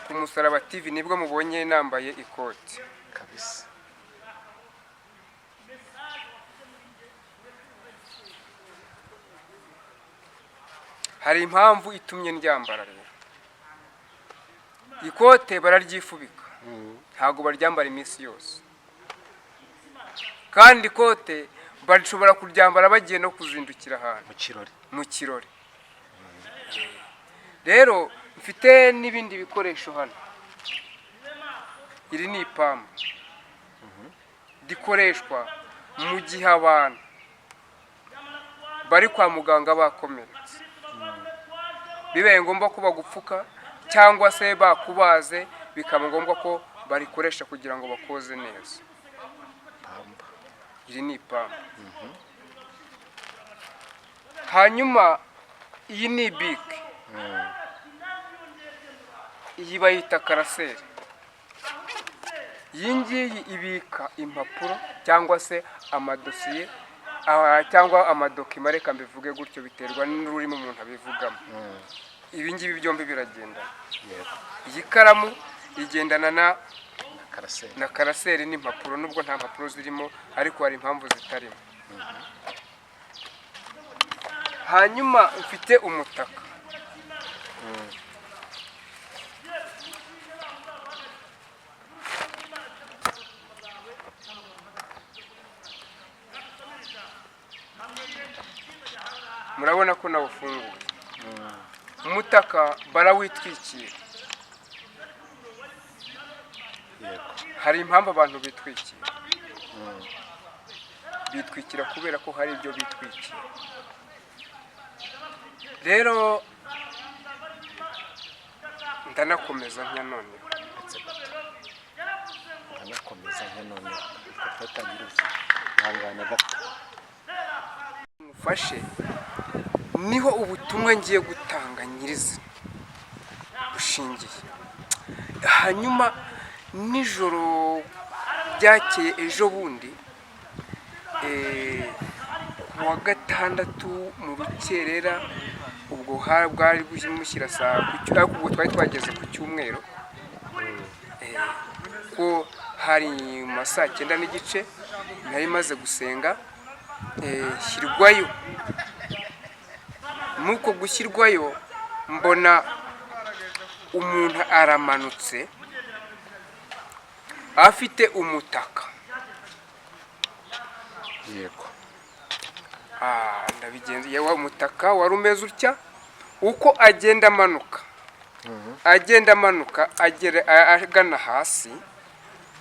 ku Musaraba TV nibwo mubonye nambaye ikoti kabisa. Hari impamvu itumye ndyambara rero. Ikote bararyifubika, ntago baryambara iminsi yose, kandi ikote bashobora kuryambara bagiye no kuzindukira ahantu mu kirori. Rero mfite n'ibindi bikoresho hano. Iri ni ipamba rikoreshwa mu gihe abantu bari kwa muganga bakomeretse, bibaye ngombwa ko bagupfuka cyangwa se bakubaze, bikaba ngombwa ko barikoresha kugira ngo bakoze neza. Iri ni ipamba. Hanyuma iyi ni bike. Iyi bayita karaseri. Iyi ngiyi ibika impapuro cyangwa se amadosiye cyangwa amadokima, reka mbivuge gutyo biterwa n'ururimi umuntu abivugamo. Ibi ngibi byombi biragendana. Iyi karamu igendana na karaseri n'impapuro, nubwo nta mpapuro zirimo ariko hari impamvu zitarimo. Hanyuma mfite umutaka. Murabona ko nawufunguye. Umutaka barawitwikira. Hari impamvu abantu bitwikira. Bitwikira kubera ko hari ibyo bitwikira. Rero ndanakomeza nka none. Mufashe niho ubutumwa ngiye gutanga nyirizi bushingiye. Hanyuma nijoro byakeye ejo bundi kuwa gatandatu mu rukerera, ubwo bwari bushyira saa ubwo twari twageze ku cyumweru, ko hari mu saa 9 n'igice nari maze gusenga, shyirwayo. Nuko gushyirwayo mbona umuntu aramanutse afite umutaka. yego ndabigenza yewe umutaka wari umeze utya uko agenda amanuka agana hasi,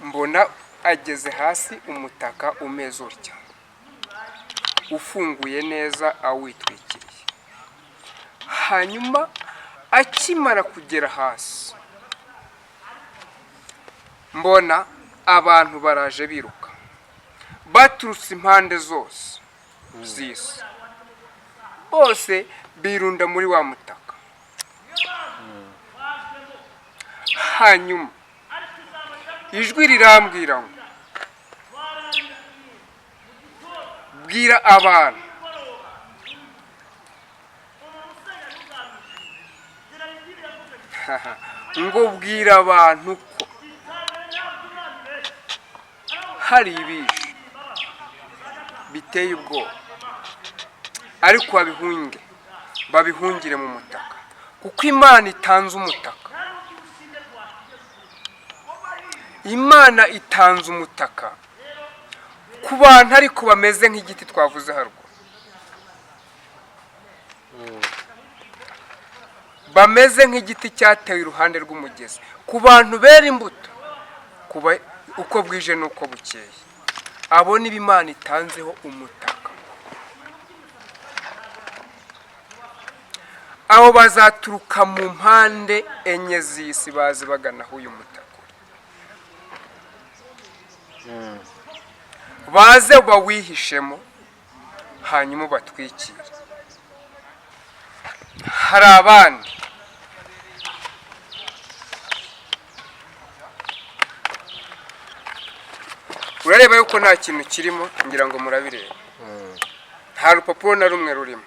mbona ageze hasi umutaka umeze utya ufunguye neza awitwikiriye. hanyuma akimara kugera hasi mbona abantu baraje biruka baturutse impande zose z'isi, bose birunda muri wa mutaka. hanyuma ijwi rirambwira ngo bwira abantu ngo bwira abantu ko hari ibintu biteye ubwoba, ariko babihungire mu mutaka, kuko Imana itanze umutaka. Imana itanze umutaka ku bantu ariko bameze nk'igiti twavuze haruguru, bameze nk'igiti cyatewe iruhande rw'umugezi, ku bantu bera imbuto uko bwije n'uko bukeye. abo nibo Imana itanzeho umutaka. abo bazaturuka mu mpande enye z'isi bazi bagana aho uyu mutaka uri, baze bawihishemo hanyuma batwikire. hari abandi urareba yuko nta kintu kirimo, ngira ngo murabireba, nta rupapuro na rumwe rurimo.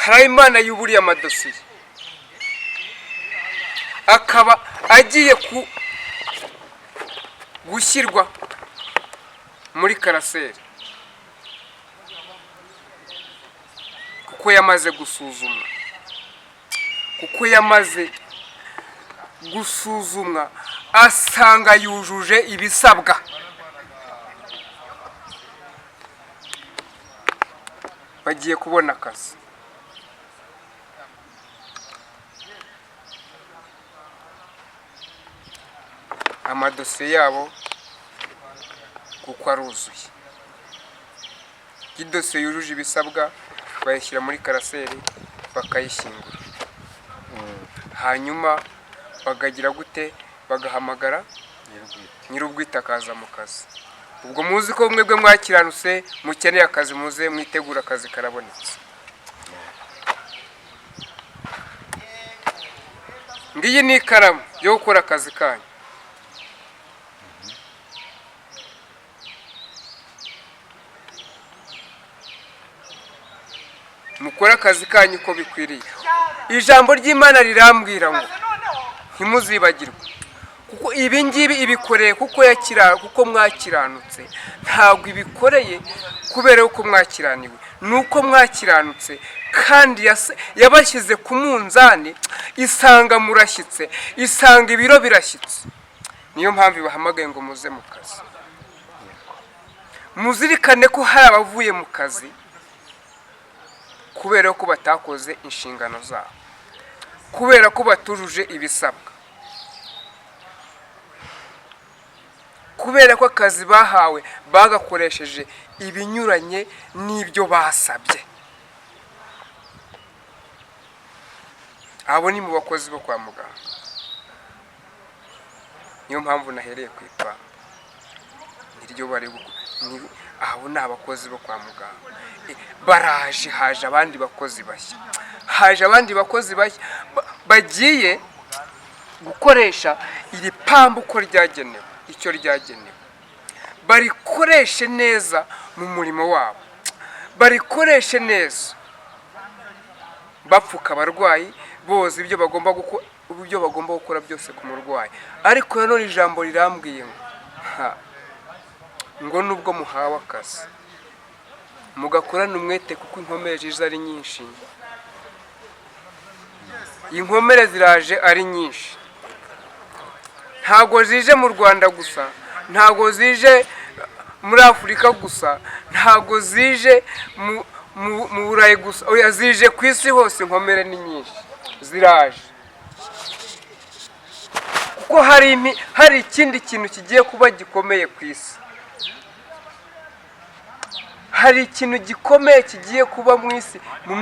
hari Imana yuburiye amadosiye, akaba agiye gushyirwa muri karaseri, kuko yamaze gusuzumwa, asanga yujuje ibisabwa. bagiye kubona akazi. amadosiye yabo kuko aruzuye, idosiye yujuje ibisabwa bayishyira muri karaseri bakayishyingura. hanyuma bagagira gute, bagahamagara nyir'ubwite akaza mu kazi. ubwo muzi ko mwebwe mwakiranutse mukeneye akazi, muze mwitegura akazi karabonetse. ngiyi ni ikaramu yo gukora akazi kanyu. mukora akazi kanyu uko bikwiriye. ijambo ry'Imana rirambwira ngo ntimuzibagirwe, kuko ibi ngibi ibikoreye kuko mwakiranutse. ntabwo ibikoreye kubera yuko mwakiraniwe, nuko mwakiranutse, kandi yabashyize ku munzani isanga murashyitse, isanga ibiro birashyitse. niyo mpamvu ibahamagaye ngo muze mu kazi. muzirikane ko hari abavuye mu kazi kubera ko batakoze inshingano zabo, kubera ko batujuje ibisabwa, kubera ko akazi bahawe bagakoresheje ibinyuranye n'ibyo basabye. abo ni mu bakozi bo kwa muganga. niyo mpamvu nahereye ku ipamba niryo bari abo ni abakozi bo kwa muganga. baraje, haje abandi bakozi bashya, bagiye gukoresha iri pamba uko ryagenewe, icyo ryagenewe, barikoreshe neza mu murimo wabo, barikoreshe neza bapfuka abarwayi, boza ibyo bagomba gukora byose ku murwayi. ariko nanone ijambo rirambwiye ngo nubwo muhawe akazi mugakorana umwete kuko inkomere zije ari nyinshi. Inkomere ziraje ari nyinshi, ntago zije mu Rwanda gusa, ntago zije muri Afurika gusa, ntago zije mu Burayi gusa, oya zije ku isi hose. Inkomere ni nyinshi ziraje kuko hari ikindi kintu kigiye kuba gikomeye ku isi. Hari ikintu gikomeye kigiye kuba mu isi mu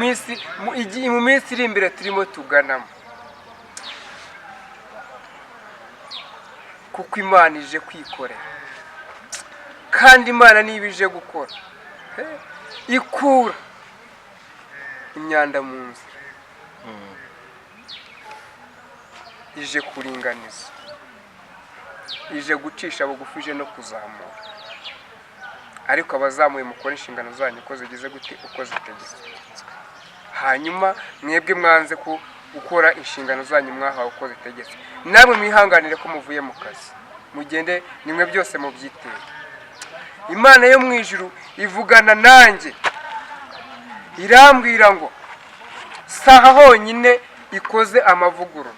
minsi iri imbere turimo tuganamo, kuko Imana ije kwikorera. Kandi Imana niba ije gukora, ikura imyanda mu nzira, ije kuringaniza, ije gucisha bugufi, ije no kuzamura. Ariko abazamuye mukora inshingano zanyu uko zigeze gute, uko zitegetswe. Hanyuma mwebwe mwanze gukora inshingano zanyu mwahawe uko zitegetswe, namwe mwihanganire ko muvuye mu kazi, mugende nimwe byose mubyiteye. Imana yo mu ijuru ivugana nanjye, irambwira ngo saha honyine ikoze amavugurura.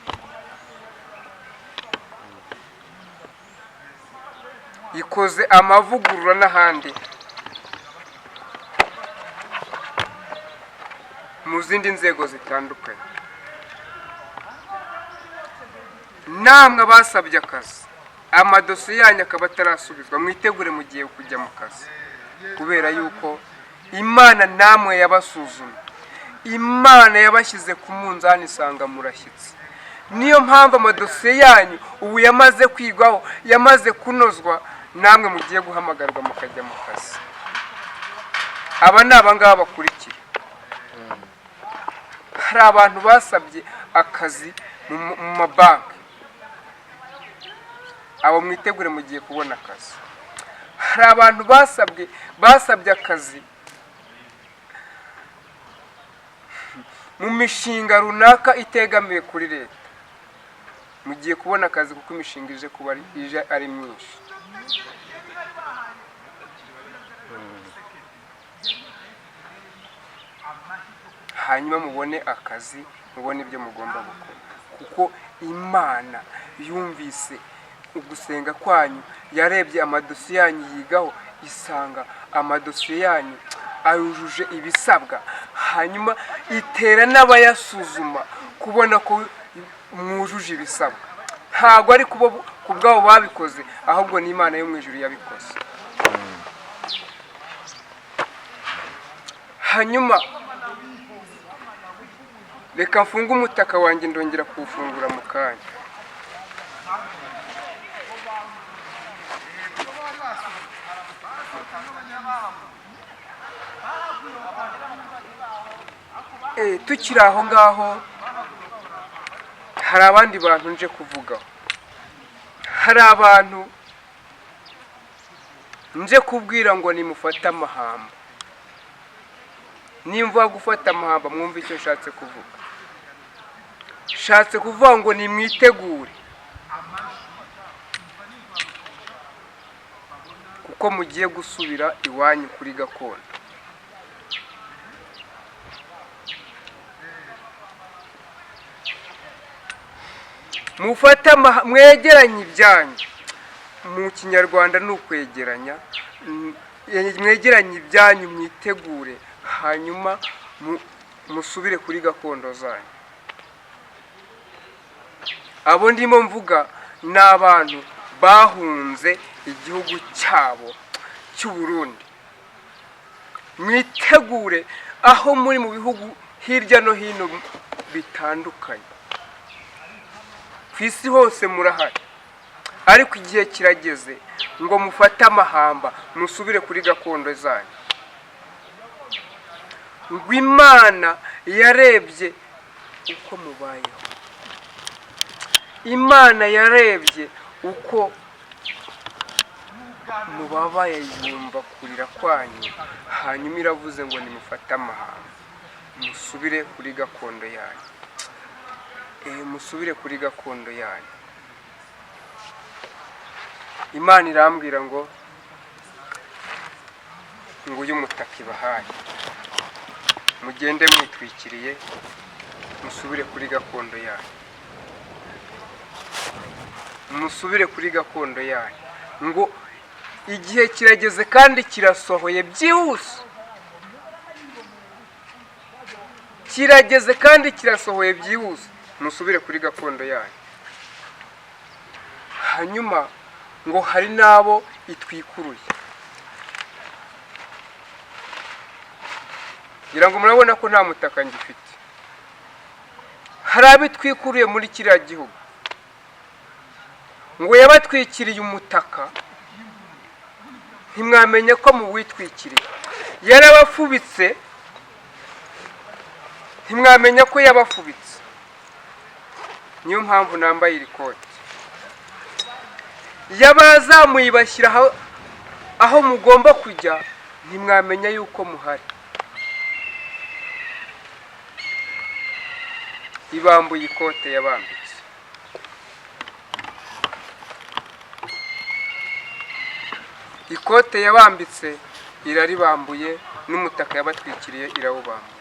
Ikoze amavugurura n'ahandi mu zindi nzego zitandukanye. Namwe basabye akazi, amadosiye yanyu akaba atarasubizwa, mwitegure mugiye kujya mu kazi, kubera yuko Imana namwe yabasuzumye. Imana yabashyize ku munzani isanga murashyitse. Niyo mpamvu amadosiye yanyu ubu yamaze kwigwaho, yamaze kunozwa, namwe mugiye guhamagarwa mukajya mu kazi. Aba ni abangaba bakurikira. Hari abantu basabye akazi mu mabanki, abo mwitegure mugiye kubona akazi. Hari abantu basabye akazi mu mishinga runaka itegamiye kuri leta, mugiye kubona akazi kuko imishinga ije ari myinshi. Hanyuma mubone akazi, mubone ibyo mugomba gukora, kuko Imana yumvise ugusenga kwanyu, yarebye amadosiye yanyu yigaho, isanga amadosiye yanyu ayujuje ibisabwa. Hanyuma itera n'abayasuzuma kubona ko mwujuje ibisabwa. Ntabwo ari ku bwabo babikoze, ahubwo ni Imana yo mu ijuru yabikoze. Hanyuma reka mfunge umutaka wanjye, ndongera kuwufungura mu kanya. Tukiri aho ngaho, hari abandi bantu nje kuvugaho. Hari abantu nje kubwira ngo nimufate amahamba. Nimvuga gufata amahamba, mwumve icyo nshatse kuvuga. Nshatse kuvuga ngo nimwitegure, kuko mugiye gusubira iwanyu kuri gakondo. Mwegeranye ibyanyu. Mu Kinyarwanda ni ukwegeranya. Mwegeranye ibyanyu, mwitegure, hanyuma musubire kuri gakondo zanyu. Abo ndimo mvuga ni abantu bahunze igihugu cyabo cy'u Burundi. Mwitegure aho muri mu bihugu hirya no hino bitandukanye. Ku isi hose murahari, ariko igihe kirageze ngo mufate amahamba, musubire kuri gakondo zanyu. Ngo Imana yarebye uko mubayeho, Imana yarebye uko mubabaye, yumva kurira kwanyu, hanyuma iravuze ngo nimufate amahamba, musubire kuri gakondo yanyu. Musubire kuri gakondo yanyu. Imana irambwira ngo ngo uyu mutaka ibahaye mugende mwitwikiriye musubire kuri gakondo yanyu, musubire kuri gakondo yanyu, ngo igihe kirageze kandi kirasohoye byihuse, kirageze kandi kirasohoye byihuse, musubire kuri gakondo yanyu. Hanyuma ngo hari n'abo itwikuruye, ngira ngo murabona ko nta mutaka ngifite. Hari abo itwikuruye muri kiriya gihugu, ngo yabatwikiriye umutaka ntimwamenye ko muwitwikiriye, yarabafubitse ntimwamenya ko yabafubitse. Niyo mpamvu nambaye iri kote. Yabazamuye ibashyira aho mugomba kujya ntimwamenya yuko muhari. Ibambuye ikote yabambitse. Ikote yabambitse iraribambuye, n'umutaka yabatwikiriye irawubambuye.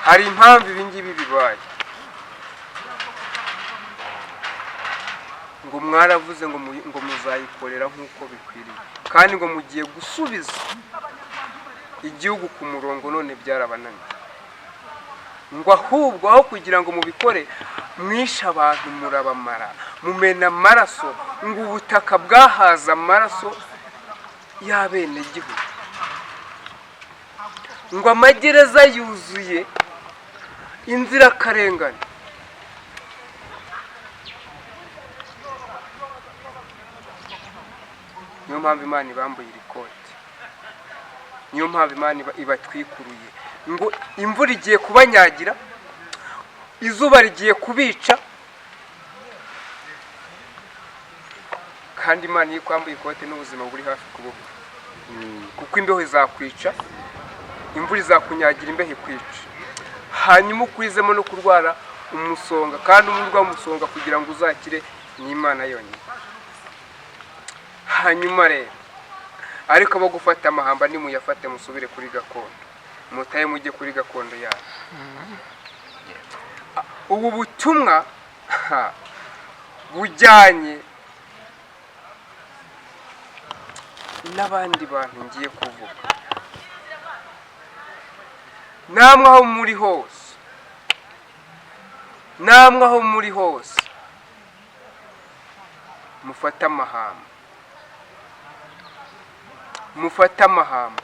Hari impamvu ibi ngibi bibaye. Ngo mwaravuze ngo muzayikorera nk'uko bikwiriye, kandi ngo mugiye gusubiza igihugu ku murongo, none byarabananiye. Ngo ahubwo aho kugira ngo mubikore mwishe abantu murabamara, mumena amaraso, ngo ubutaka bwahaza amaraso y'abenegihugu, ngo amagereza yuzuye inzirakarengane. Niyo mpamvu Imana ibambuye iri kote, niyo mpamvu Imana ibatwikuruye. Ngo imvura igiye kubanyagira, izuba rigiye kubica, kandi Imana iyo ikwambuye ikote n'ubuzima buri hafi kubuka, kuko imbeho izakwica, imvura izakunyagira, imbeho ikwica, hanyuma ukwizemo no kurwara umusonga, kandi umurwa w'umusonga kugira ngo uzakire ni Imana yonyine. Hanyuma rero ariko abo gufata amahamba nimuyafate musubire kuri gakondo, mutaye mujye kuri gakondo yayo. Ubu butumwa bujyanye n'abandi bantu ngiye kuvuga. Namwe aho muri hose, namwe aho muri hose mufata amahamba, mufata amahamba.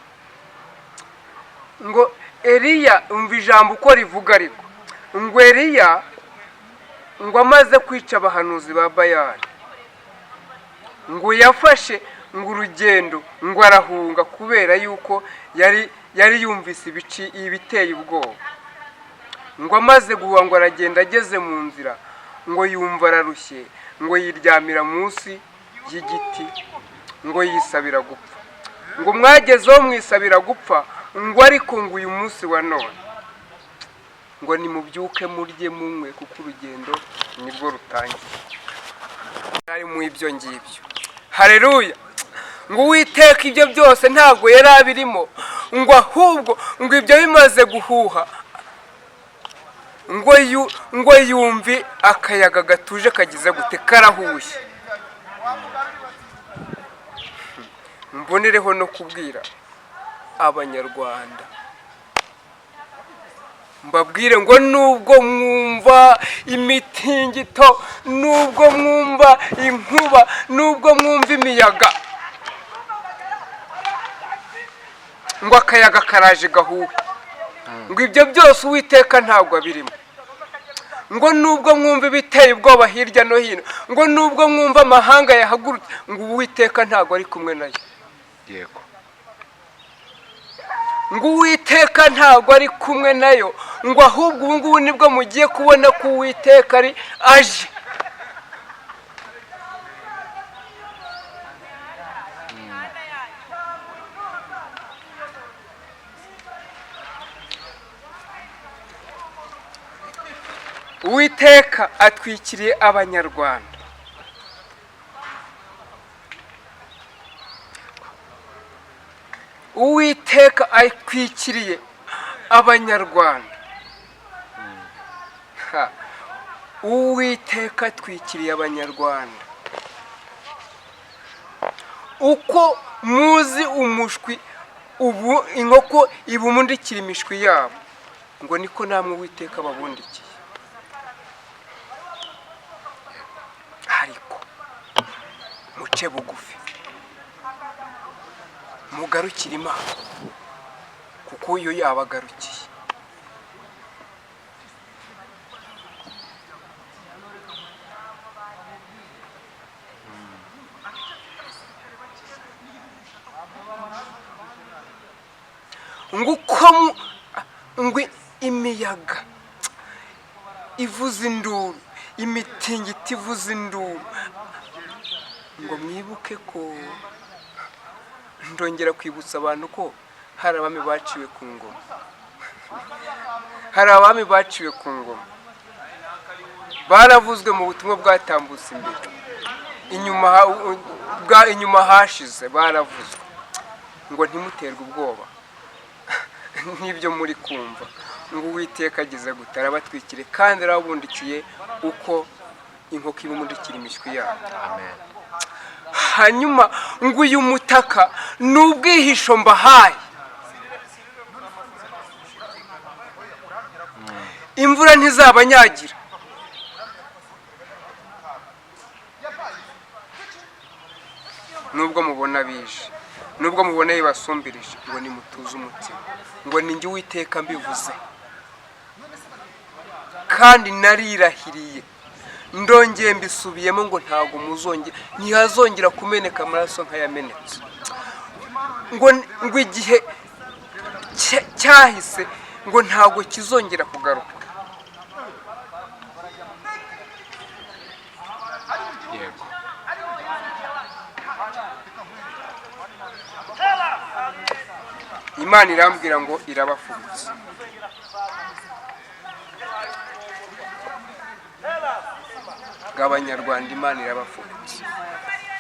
Ngo Eliya, umva ijambo uko rivuga ariko, ngo Eliya ngo amaze kwica abahanuzi ba Bayali, ngo yafashe ngo urugendo, ngo arahunga kubera yuko yari yumvise ibiteye ubwoba. Ngo amaze guhuha ngo aragenda, ageze mu nzira ngo yumva ararushye, ngo yiryamira munsi y'igiti, ngo yisabira gupfa. Ngo mwagezeho mwisabira gupfa, ngo ariko ngo uyu munsi wa none ngo nimubyuke murye munywe, kuko urugendo nibwo rutangiye. Ari mu ibyo ngibyo, haleluya. Ngo Uwiteka ibyo byose ntabwo yari abirimo, ngo ahubwo ngo ibyo bimaze guhuha, ngo yumve akayaga gatuje kagize gute, karahushye. Mbonereho no kubwira abanyarwanda, mbabwire ngo nubwo mwumva imitingito, nubwo mwumva inkuba, nubwo mwumva imiyaga, ngo akayaga karaje gahuhe, ngo ibyo byose Uwiteka ntabwo abirimo. Ngo nubwo mwumva ibiteye ubwoba hirya no hino, ngo nubwo mwumva amahanga yahagurutse, ngo Uwiteka ntabwo ari kumwe nayo. Yego. Ngo Uwiteka ntabwo ari kumwe nayo, ngo ahubwo ubu ngubu nibwo mugiye kubona ko Uwiteka ari aje. Uwiteka atwikiriye abanyarwanda, uwiteka atwikiriye abanyarwanda. Uwiteka atwikiriye abanyarwanda. Uko muzi umushwi ubu inkoko ibumundikira imishwi yabo, ngo niko namwe Uwiteka babundikiye. Ariko muce bugufi mugarukire Imana, kuko iyo yabagarukiye. ngo imiyaga ivuza induru, imitingito ivuza induru, ngo mwibuke ko, ndongera kwibutsa abantu ko hari abami baciwe ku ngoma. Hari abami baciwe ku ngoma, baravuzwe mu butumwa bwatambutse imbere, inyuma hashize baravuzwe, ngo ntimuterwe ubwoba n'ibyo muri kumva, ngo Uwiteka agize gute, arabatwikire kandi arabundikiye uko inkoko ibumundikira imishwi yabo. Amen. Hanyuma ngo uyu mutaka ni ubwihisho mbahaye. Imvura ntizabanyagira, nubwo mubona bije, nubwo mubona yibasumbirije, ngo nimutuze umutima, ngo ninjye Uwiteka mbivuze kandi narirahiriye, ndongeye mbisubiyemo ngo ntabwo ntihazongera kumeneka amaraso nk'ayamenetse. ngo igihe cyahise ngo ntabwo kizongera kugaruka. Yego. Imana irambwira ngo irabafubitse. Abanyarwanda Imana irabafubitse.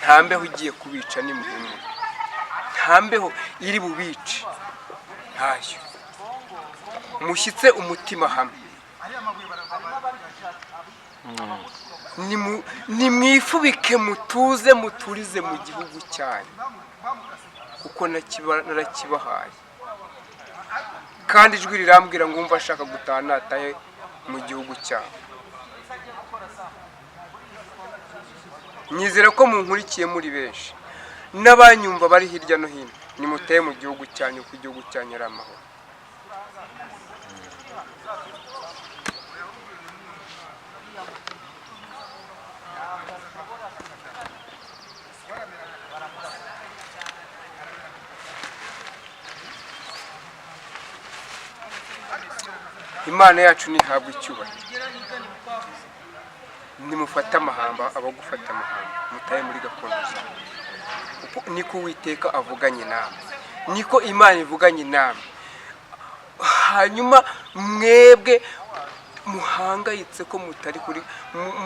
Nta mbeho igiye kubica n'imuhumuro, nta mbeho iri bubice, ntayo. Mushyitse umutima hamwe, nimwifubike mutuze muturize mu gihugu cyanyu, kuko narakibahaye. Kandi ijwi rirambwira ngo umva ashaka gutaha natahe mu gihugu cyawe. Nyizera ko munkurikiye muri benshi, n'abanyumva bari hirya no hino, nimutahe mu gihugu cyanyu, ku gihugu cyanyu ari amahoro. Imana yacu ntihabwa icyubahiro. Nimufate amahamba, abagufata amahamba, mutahe muri gakondo zawe. Niko Uwiteka avuganye namwe, niko Imana ivuganye namwe. Hanyuma mwebwe muhangayitse ko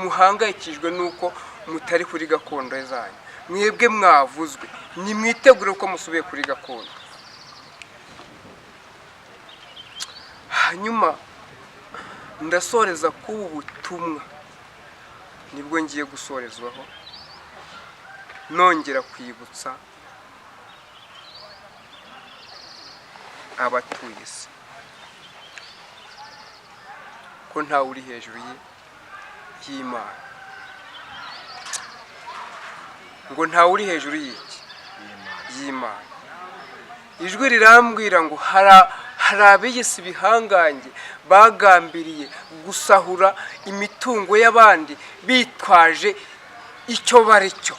muhangayikijwe nuko mutari kuri gakondo zanyu, mwebwe mwavuzwe, nimwitegure ko musubiye kuri gakondo. Hanyuma ndasoreza k'ubu butumwa, nibwo ngiye gusorezwaho, nongera kwibutsa abatuye isi ko ntawe uri hejuru y'Imana, ngo ntawe uri hejuru y'Imana. Ijwi rirambwira ngo hari abiyise ibihangange bagambiriye gusahura imitungo y'abandi bitwaje icyo bari cyo,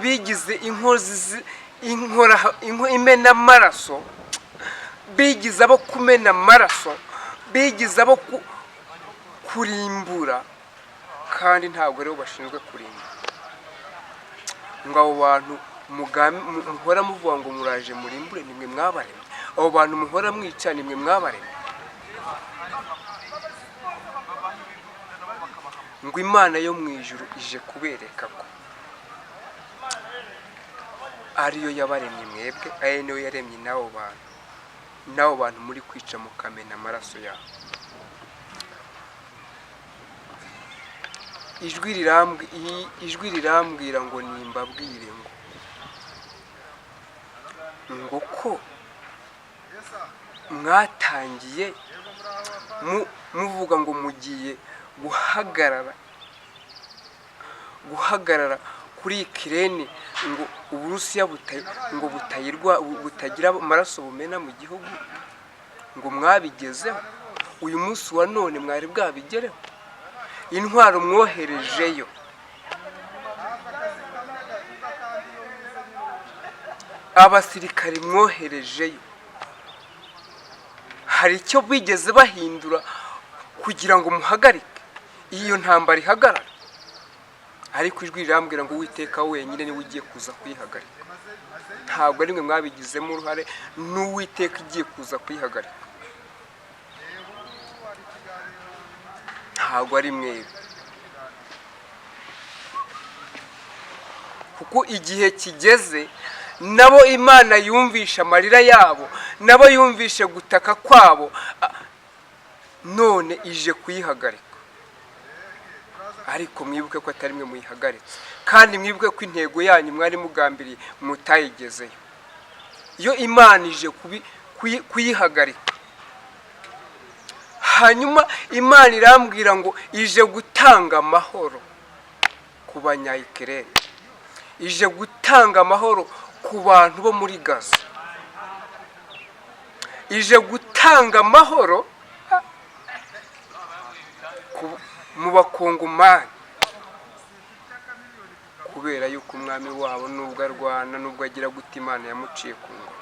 bigize inkozi imena amaraso, bigize abo kumena amaraso, bigize abo kurimbura, kandi ntabwo rero bashinzwe kurimbura. Ngo abo bantu muhora muvuga ngo muraje murimbure, nimwe mwabaremye. Abo bantu muhora mwica, nimwe mwabaremye. Ngo Imana yo mu ijuru ije kubereka ko ariyo yabaremye mwebwe, ari niyo yaremye n'abo bantu muri kwica mukamena amaraso yabo. ijwi rirambwira ngo nimbabwire ngo ko mwatangiye muvuga ngo mugiye guhagarara kuri Ukraine, ngo Uburusiya ngo butagira amaraso bumena mu gihugu, ngo mwabigezeho. Uyu munsi wa none mwari bwabigereho. Intwaro mwoherejeyo, abasirikari mwoherejeyo, hari icyo bigeze bahindura kugira ngo muhagarike iyo ntambara ihagarara? Ariko ijwi rirambwira ngo Uwiteka wenyine niwe ugiye kuza kuyihagarika. Ntabwo ari mwe mwabigizemo uruhare, n'Uwiteka igiye kuza kuyihagarika. Ntabwo ari mwebwe, kuko igihe kigeze nabo Imana yumvisha amarira yabo, nabo yumvishe gutaka kwabo, none ije kuyihagarika. Ariko mwibuke ko atari mwe muyihagaritse, kandi mwibuke ko intego yanyu mwari mugambiriye mutayigezeyo. Iyo Imana ije kuyihagarika, hanyuma Imana irambwira ngo ije gutanga amahoro ku banya-Ukraine, ije gutanga amahoro ku bantu bo muri Gaza, ije gutanga amahoro mu bakongomani, kubera yuko umwami wabo nubwo arwana, nubwo agira gute, Imana yamuciye ku ngoma.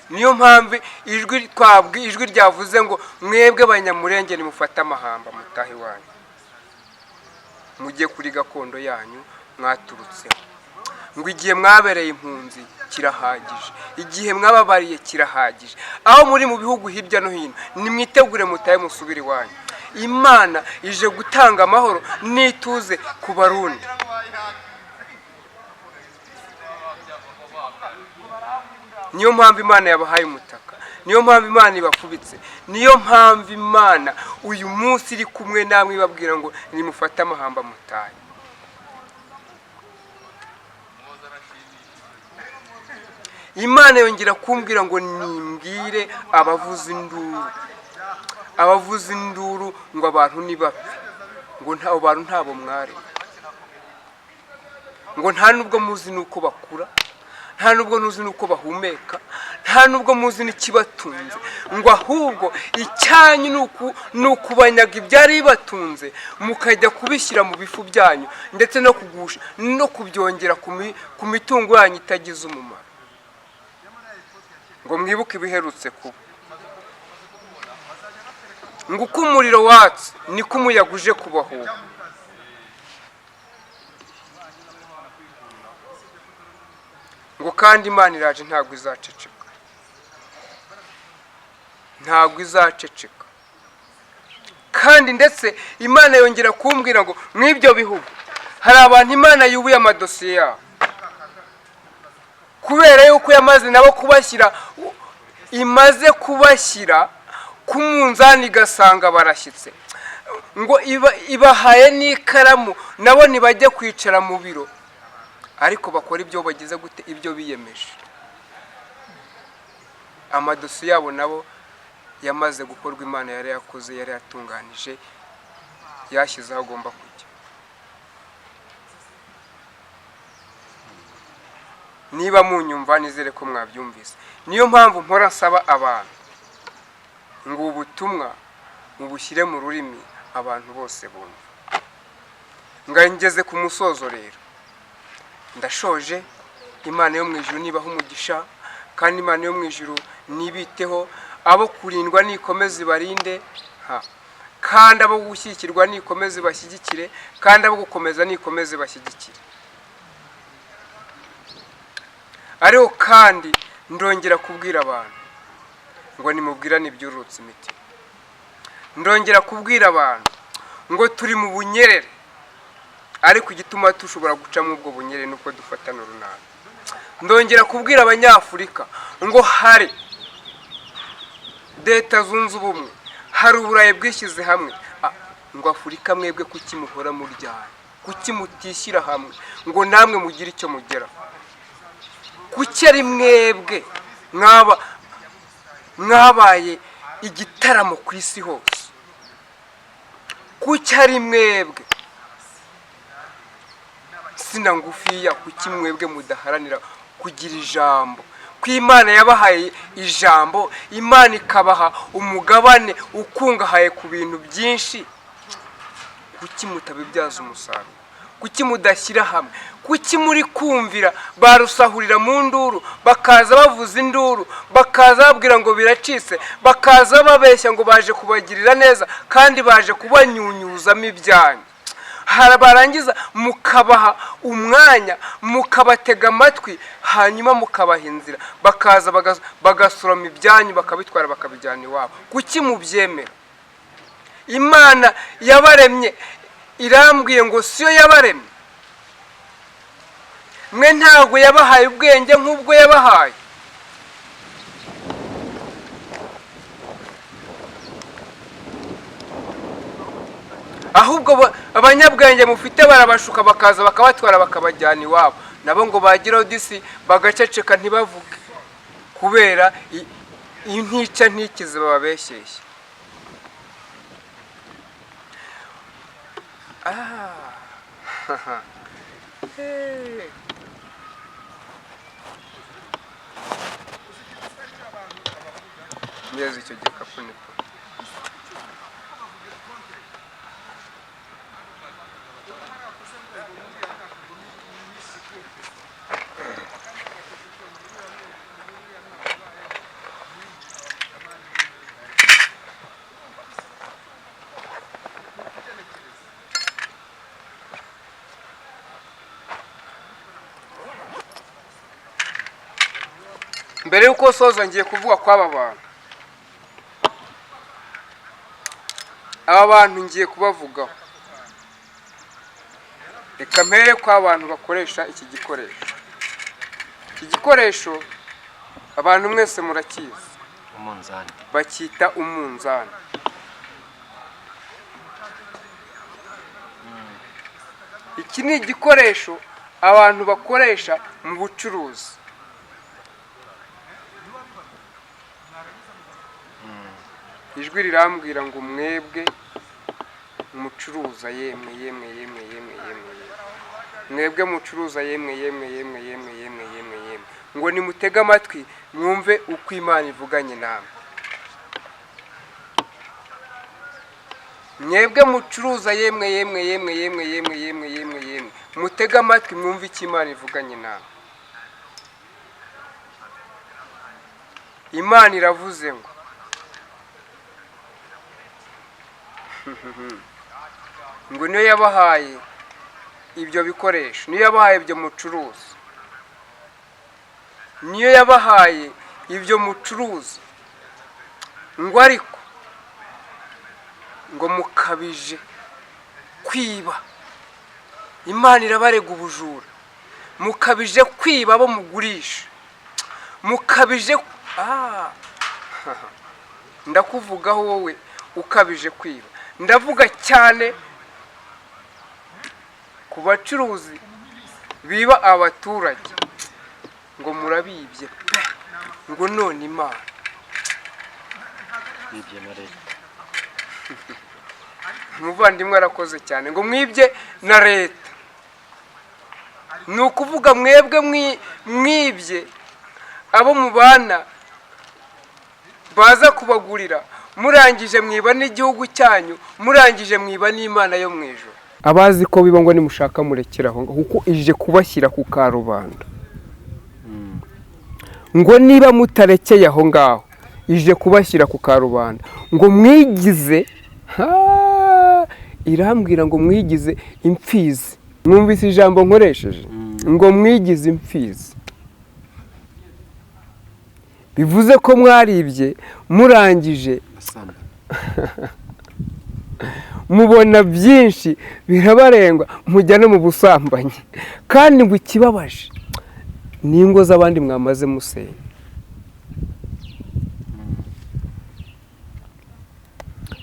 Niyo mpamvu ijwi ryavuze ngo mwebwe Banyamulenge nimufate amahamba mutahe wanyu, mujye kuri gakondo yanyu mwaturutseho. Ngo igihe mwabereye impunzi kirahagije, igihe mwababariye kirahagije. Aho muri mu bihugu hirya no hino, nimwitegure mutahe musubire iwanyu. Imana ije gutanga amahoro n'ituze ku Barundi. Niyo mpamvu Imana yabahaye umutaka, niyo mpamvu Imana ibafubitse, niyo mpamvu Imana uyu munsi iri kumwe namwe ibabwira ngo nimufate amahamba mutahe. Imana yongera kumbwira ngo nimbwire abavuza induru ngo abantu nibapfe, ngo abo bantu ntabo mwari, ngo nta nubwo muzi nuko bakura, nta nubwo muzi nuko bahumeka, nta nubwo muzi n'ikibatunze, ngo ahubwo icyanyu ni ukubanyaga ibyari bibatunze, mukajya kubishyira mu bifu byanyu, ndetse no kugusha no kubyongera ku mitungo yanyu itagize umumaro. Ngo mwibuke ibiherutse kuba, ngo uko umuriro watse niko umuyaga uje kubahuha. Ngo kandi Imana iraje ntabwo izaceceka, ntabwo izaceceka. Kandi ndetse Imana yongera kumbwira ngo mw'ibyo bihugu hari abantu Imana yubuye amadosiye yabo, kubera yuko yamaze nabo imaze kubashyira ku munzani igasanga barashyitse. Ngo ibahaye n'ikaramu, nabo ntibajye kwicara mu biro, ariko bakora ibyo bagize gute, ibyo biyemeje. Amadosiye yabo nabo yamaze gukorwa, Imana yari yakoze, yari yatunganije, yashyize aho agomba kujya. Niba munyumva nizere ko mwabyumvise. Niyo mpamvu mpora nsaba abantu ngo ubutumwa mubushyire mu rurimi abantu bose bumva. Ngangeze ku musozo rero, ndashoje. Imana yo mu ijuru nibaho umugisha, kandi Imana yo mu ijuru nibiteho. Abo kurindwa nikomeze barinde, kandi abo gushyigikirwa nikomeze bashyigikire, kandi abo gukomeza nikomeze bashyigikire. Ariko kandi ndongera kubwira abantu ngo nimubwirane ibyurutse imitima. Ndongera kubwira abantu ngo turi mu bunyerere, ariko igituma tushobora guca mu ubwo bunyerere nuko dufatana urunana. ndongera kubwira abanyafurika ngo hari leta zunze ubumwe, hari uburayi bwishyize hamwe. Ngo Afurika mwebwe kuki muhora muryana, kuki mutishyira hamwe ngo namwe mugire icyo mugeraho? Kuki ari mwebwe mwabaye igitaramo ku isi hose? Kuki ari mwebwe sina ngufiya? Kuki mwebwe mudaharanira kugira ijambo? Ko Imana yabahaye ijambo, Imana ikabaha umugabane ukungahaye ku bintu byinshi, kuki mutabibyaza umusaruro? Kuki mudashyira hamwe? Kuki muri kumvira barusahurira mu nduru, bakaza bavuza induru, bakaza babwira ngo biracitse, bakaza babeshya ngo baje kubagirira neza kandi baje kubanyunyuzamo ibyanyu? Barangiza mukabaha umwanya, mukabatega amatwi, hanyuma mukabaha inzira, bakaza bagasoroma ibyanyu bakabitwara bakabijyana iwabo. Kuki mubyemera? Imana yabaremye irambwiye ngo siyo yabaremye? Mwe ntabwo yabahaye ubwenge nk'ubwo yabahaye? Ahubwo abanyabwenge mufite barabashuka bakaza bakabatwara bakabajyana iwabo, nabo ngo bagiraho disi bagaceceka ntibavuge, kubera intica ntikize bababeshyeshye. Neza icyo gikapu niko. Mbere yuko soza ngiye kuvuga kw'aba bantu. Aba bantu ngiye kubavugaho. Reka mpere kw'abantu bakoresha iki gikoresho. Iki gikoresho abantu mwese murakizi. Umunzani. Bakita umunzani. Iki ni igikoresho abantu bakoresha mu bucuruzi. Ijwi rirambwira ngo mwebwe mucuruza yemwe yemwe yemwe yemwe yemwe, mwebwe mucuruza yemwe yemwe yemwe yemwe yemwe yemwe yemwe, ngo nimutege amatwi mwumve uko Imana ivuganye namwe. Mwebwe mucuruza yemwe yemwe yemwe yemwe yemwe yemwe yemwe yemwe, mutege amatwi mwumve icyo Imana ivuganye namwe. Imana iravuze ngo ngo niyo yabahaye ibyo bikoresho, niyo yabahaye ibyo mucuruza, niyo yabahaye ibyo mucuruza, ngo ariko ngo mukabije kwiba. Imana irabarega ubujura, mukabije kwiba abo mugurisha, mukabije ndakuvugaho wowe ukabije kwiba. Ndavuga cyane ku bacuruzi biba abaturage, ngo murabibye pe, ngo none Imana bibye na leta. Umuvandimwe arakoze cyane, ngo mwibye na leta. Ni ukuvuga mwebwe mwibye abo mubana baza kubagurira, murangije mwiba n'igihugu cyanyu, murangije mwiba n'Imana yo mu ijuru. Abazi ko biba ngo nimushaka murekeraho, kuko ije kubashyira ku karubanda. Ngo niba mutarekeye aho ngaho, ije kubashyira ku karubanda, ngo mwigize irambwira ngo mwigize imfizi. Mwumvise ijambo nkoresheje? Ngo mwigize imfizi. Bivuze ko mwaribye murangije mubona byinshi birabarengwa, mujya no mu busambanyi. Kandi ngo ikibabaje, n'ingo z'abandi mwamaze musenya.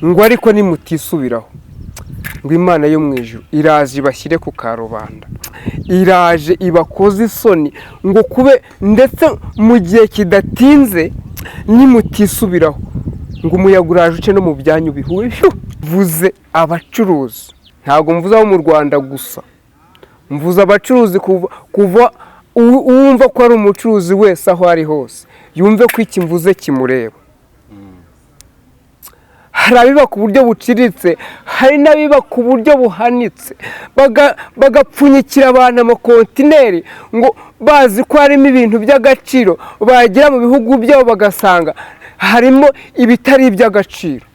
Ngo ariko nimutisubiraho ngo Imana yo mu ijuru iraje ibashyire ku karubanda, iraje ibakoze isoni, ngo kube ndetse mu gihe kidatinze nimutisubiraho ngo umuyaga uraje uce no mu byanyu bihuye. Mvuze abacuruzi, ntabwo mvuze abo mu Rwanda gusa, mvuze abacuruzi kuva uwumva ko ari umucuruzi wese aho ari hose yumve ko iki mvuze kimureba. Hari abiba ku buryo buciriritse, hari n'abiba ku buryo buhanitse, bagapfunyikira abantu amakontineri ngo bazi ko harimo ibintu by'agaciro, bagera mu bihugu byabo bagasanga harimo ibitari iby'agaciro.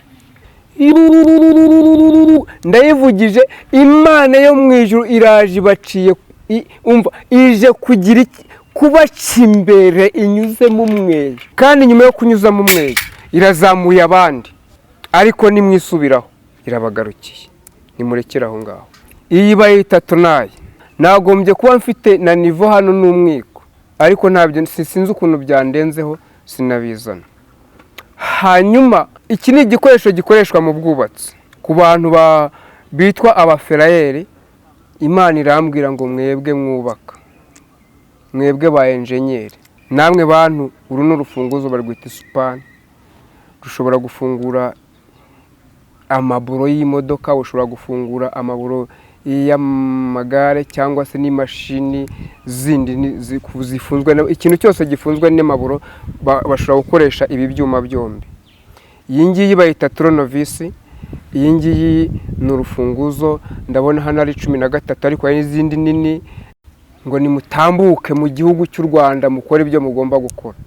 Ndayivugije, Imana yo mu ijuru iraje ibaciye, ije kugira kubaca imbere inyuzemo umweyo, kandi nyuma yo kunyuzamo umweyo irazamuye abandi, ariko nimwisubiraho irabagarukiye, nimurekere aho ngaho. Iyi bayita tonayi, nagombye kuba mfite na nivo hano n'umwiko, ariko ntabyo, sinzi ukuntu byandenzeho, sinabizana. Hanyuma iki ni igikoresho gikoreshwa mu bwubatsi ku bantu bitwa abaferayeri. Imana irambwira ngo mwebwe mwubaka, mwebwe ba enjenyeri, namwe bantu, uru ni urufunguzo barwita isupani, rushobora gufungura amaburo y'imodoka, ushobora gufungura amaburo y'amagare cyangwa se n'imashini zindi zifunzwe, ikintu cyose gifunzwe n'amaburo bashobora gukoresha ibi byuma byombi. Iyi ngiyi bayita toronovisi, iyi ngiyi ni urufunguzo, ndabona hano ari 13, ariko hari n'izindi nini. Ngo nimutambuke mu gihugu cy'u Rwanda mukore ibyo mugomba gukora,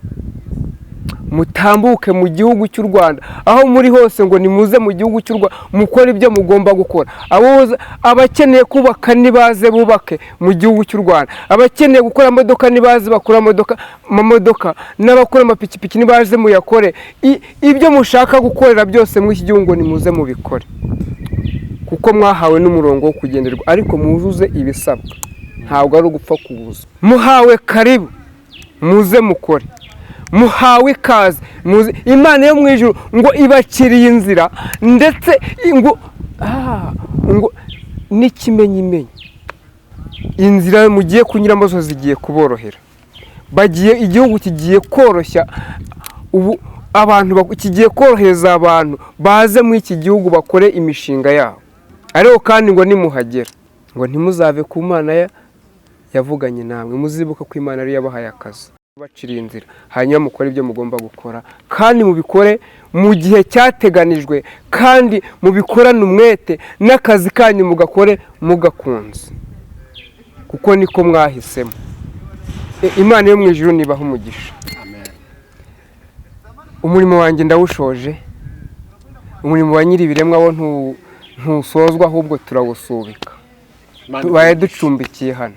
mutambuke mu gihugu cy'u Rwanda aho muri hose, ngo nimuze mu gihugu cy'u Rwanda mukore ibyo mugomba gukora. Abakeneye kubaka nibaze bubake mu gihugu cy'u Rwanda, abakeneye gukora imodoka nibaze bakora amamodoka, n'abakora amapikipiki nibaze muyakore. Ibyo mushaka gukorera byose muri iki gihugu ngo nimuze mubikore, kuko mwahawe n'umurongo wo kugenderwa, ariko muzuze ibisabwa, ntabwo ari ugupfa kubuza. Muhawe karibu, muze mukore, muhawe ikaze, muze. Imana yo mu ijuru ngo ibakiriye inzira, ndetse ngo n'ikimenyimenyi, inzira mugiye kunyuramo zose zigiye kuborohera, igihugu kigiye koroshya ubu abantu, kigiye korohereza abantu baze muri iki gihugu bakore imishinga yabo. Ariko kandi ngo nimuhagera ngo ntimuzave ku Mana yavuganye namwe, muzibuka ko Imana ari yabahaye akazi, baciriye inzira, hanyuma mukore ibyo mugomba gukora, kandi mubikore mu gihe cyateganijwe, kandi mubikorane umwete, n'akazi kanyu mugakore mugakunze, kuko niko mwahisemo. Imana yo mu ijuru nibaha umugisha. Umurimo wanjye ndawushoje, umurimo wa nyiri ibiremwa wo ntusozwa, ahubwo turawusubika, tubaye ducumbikiye hano.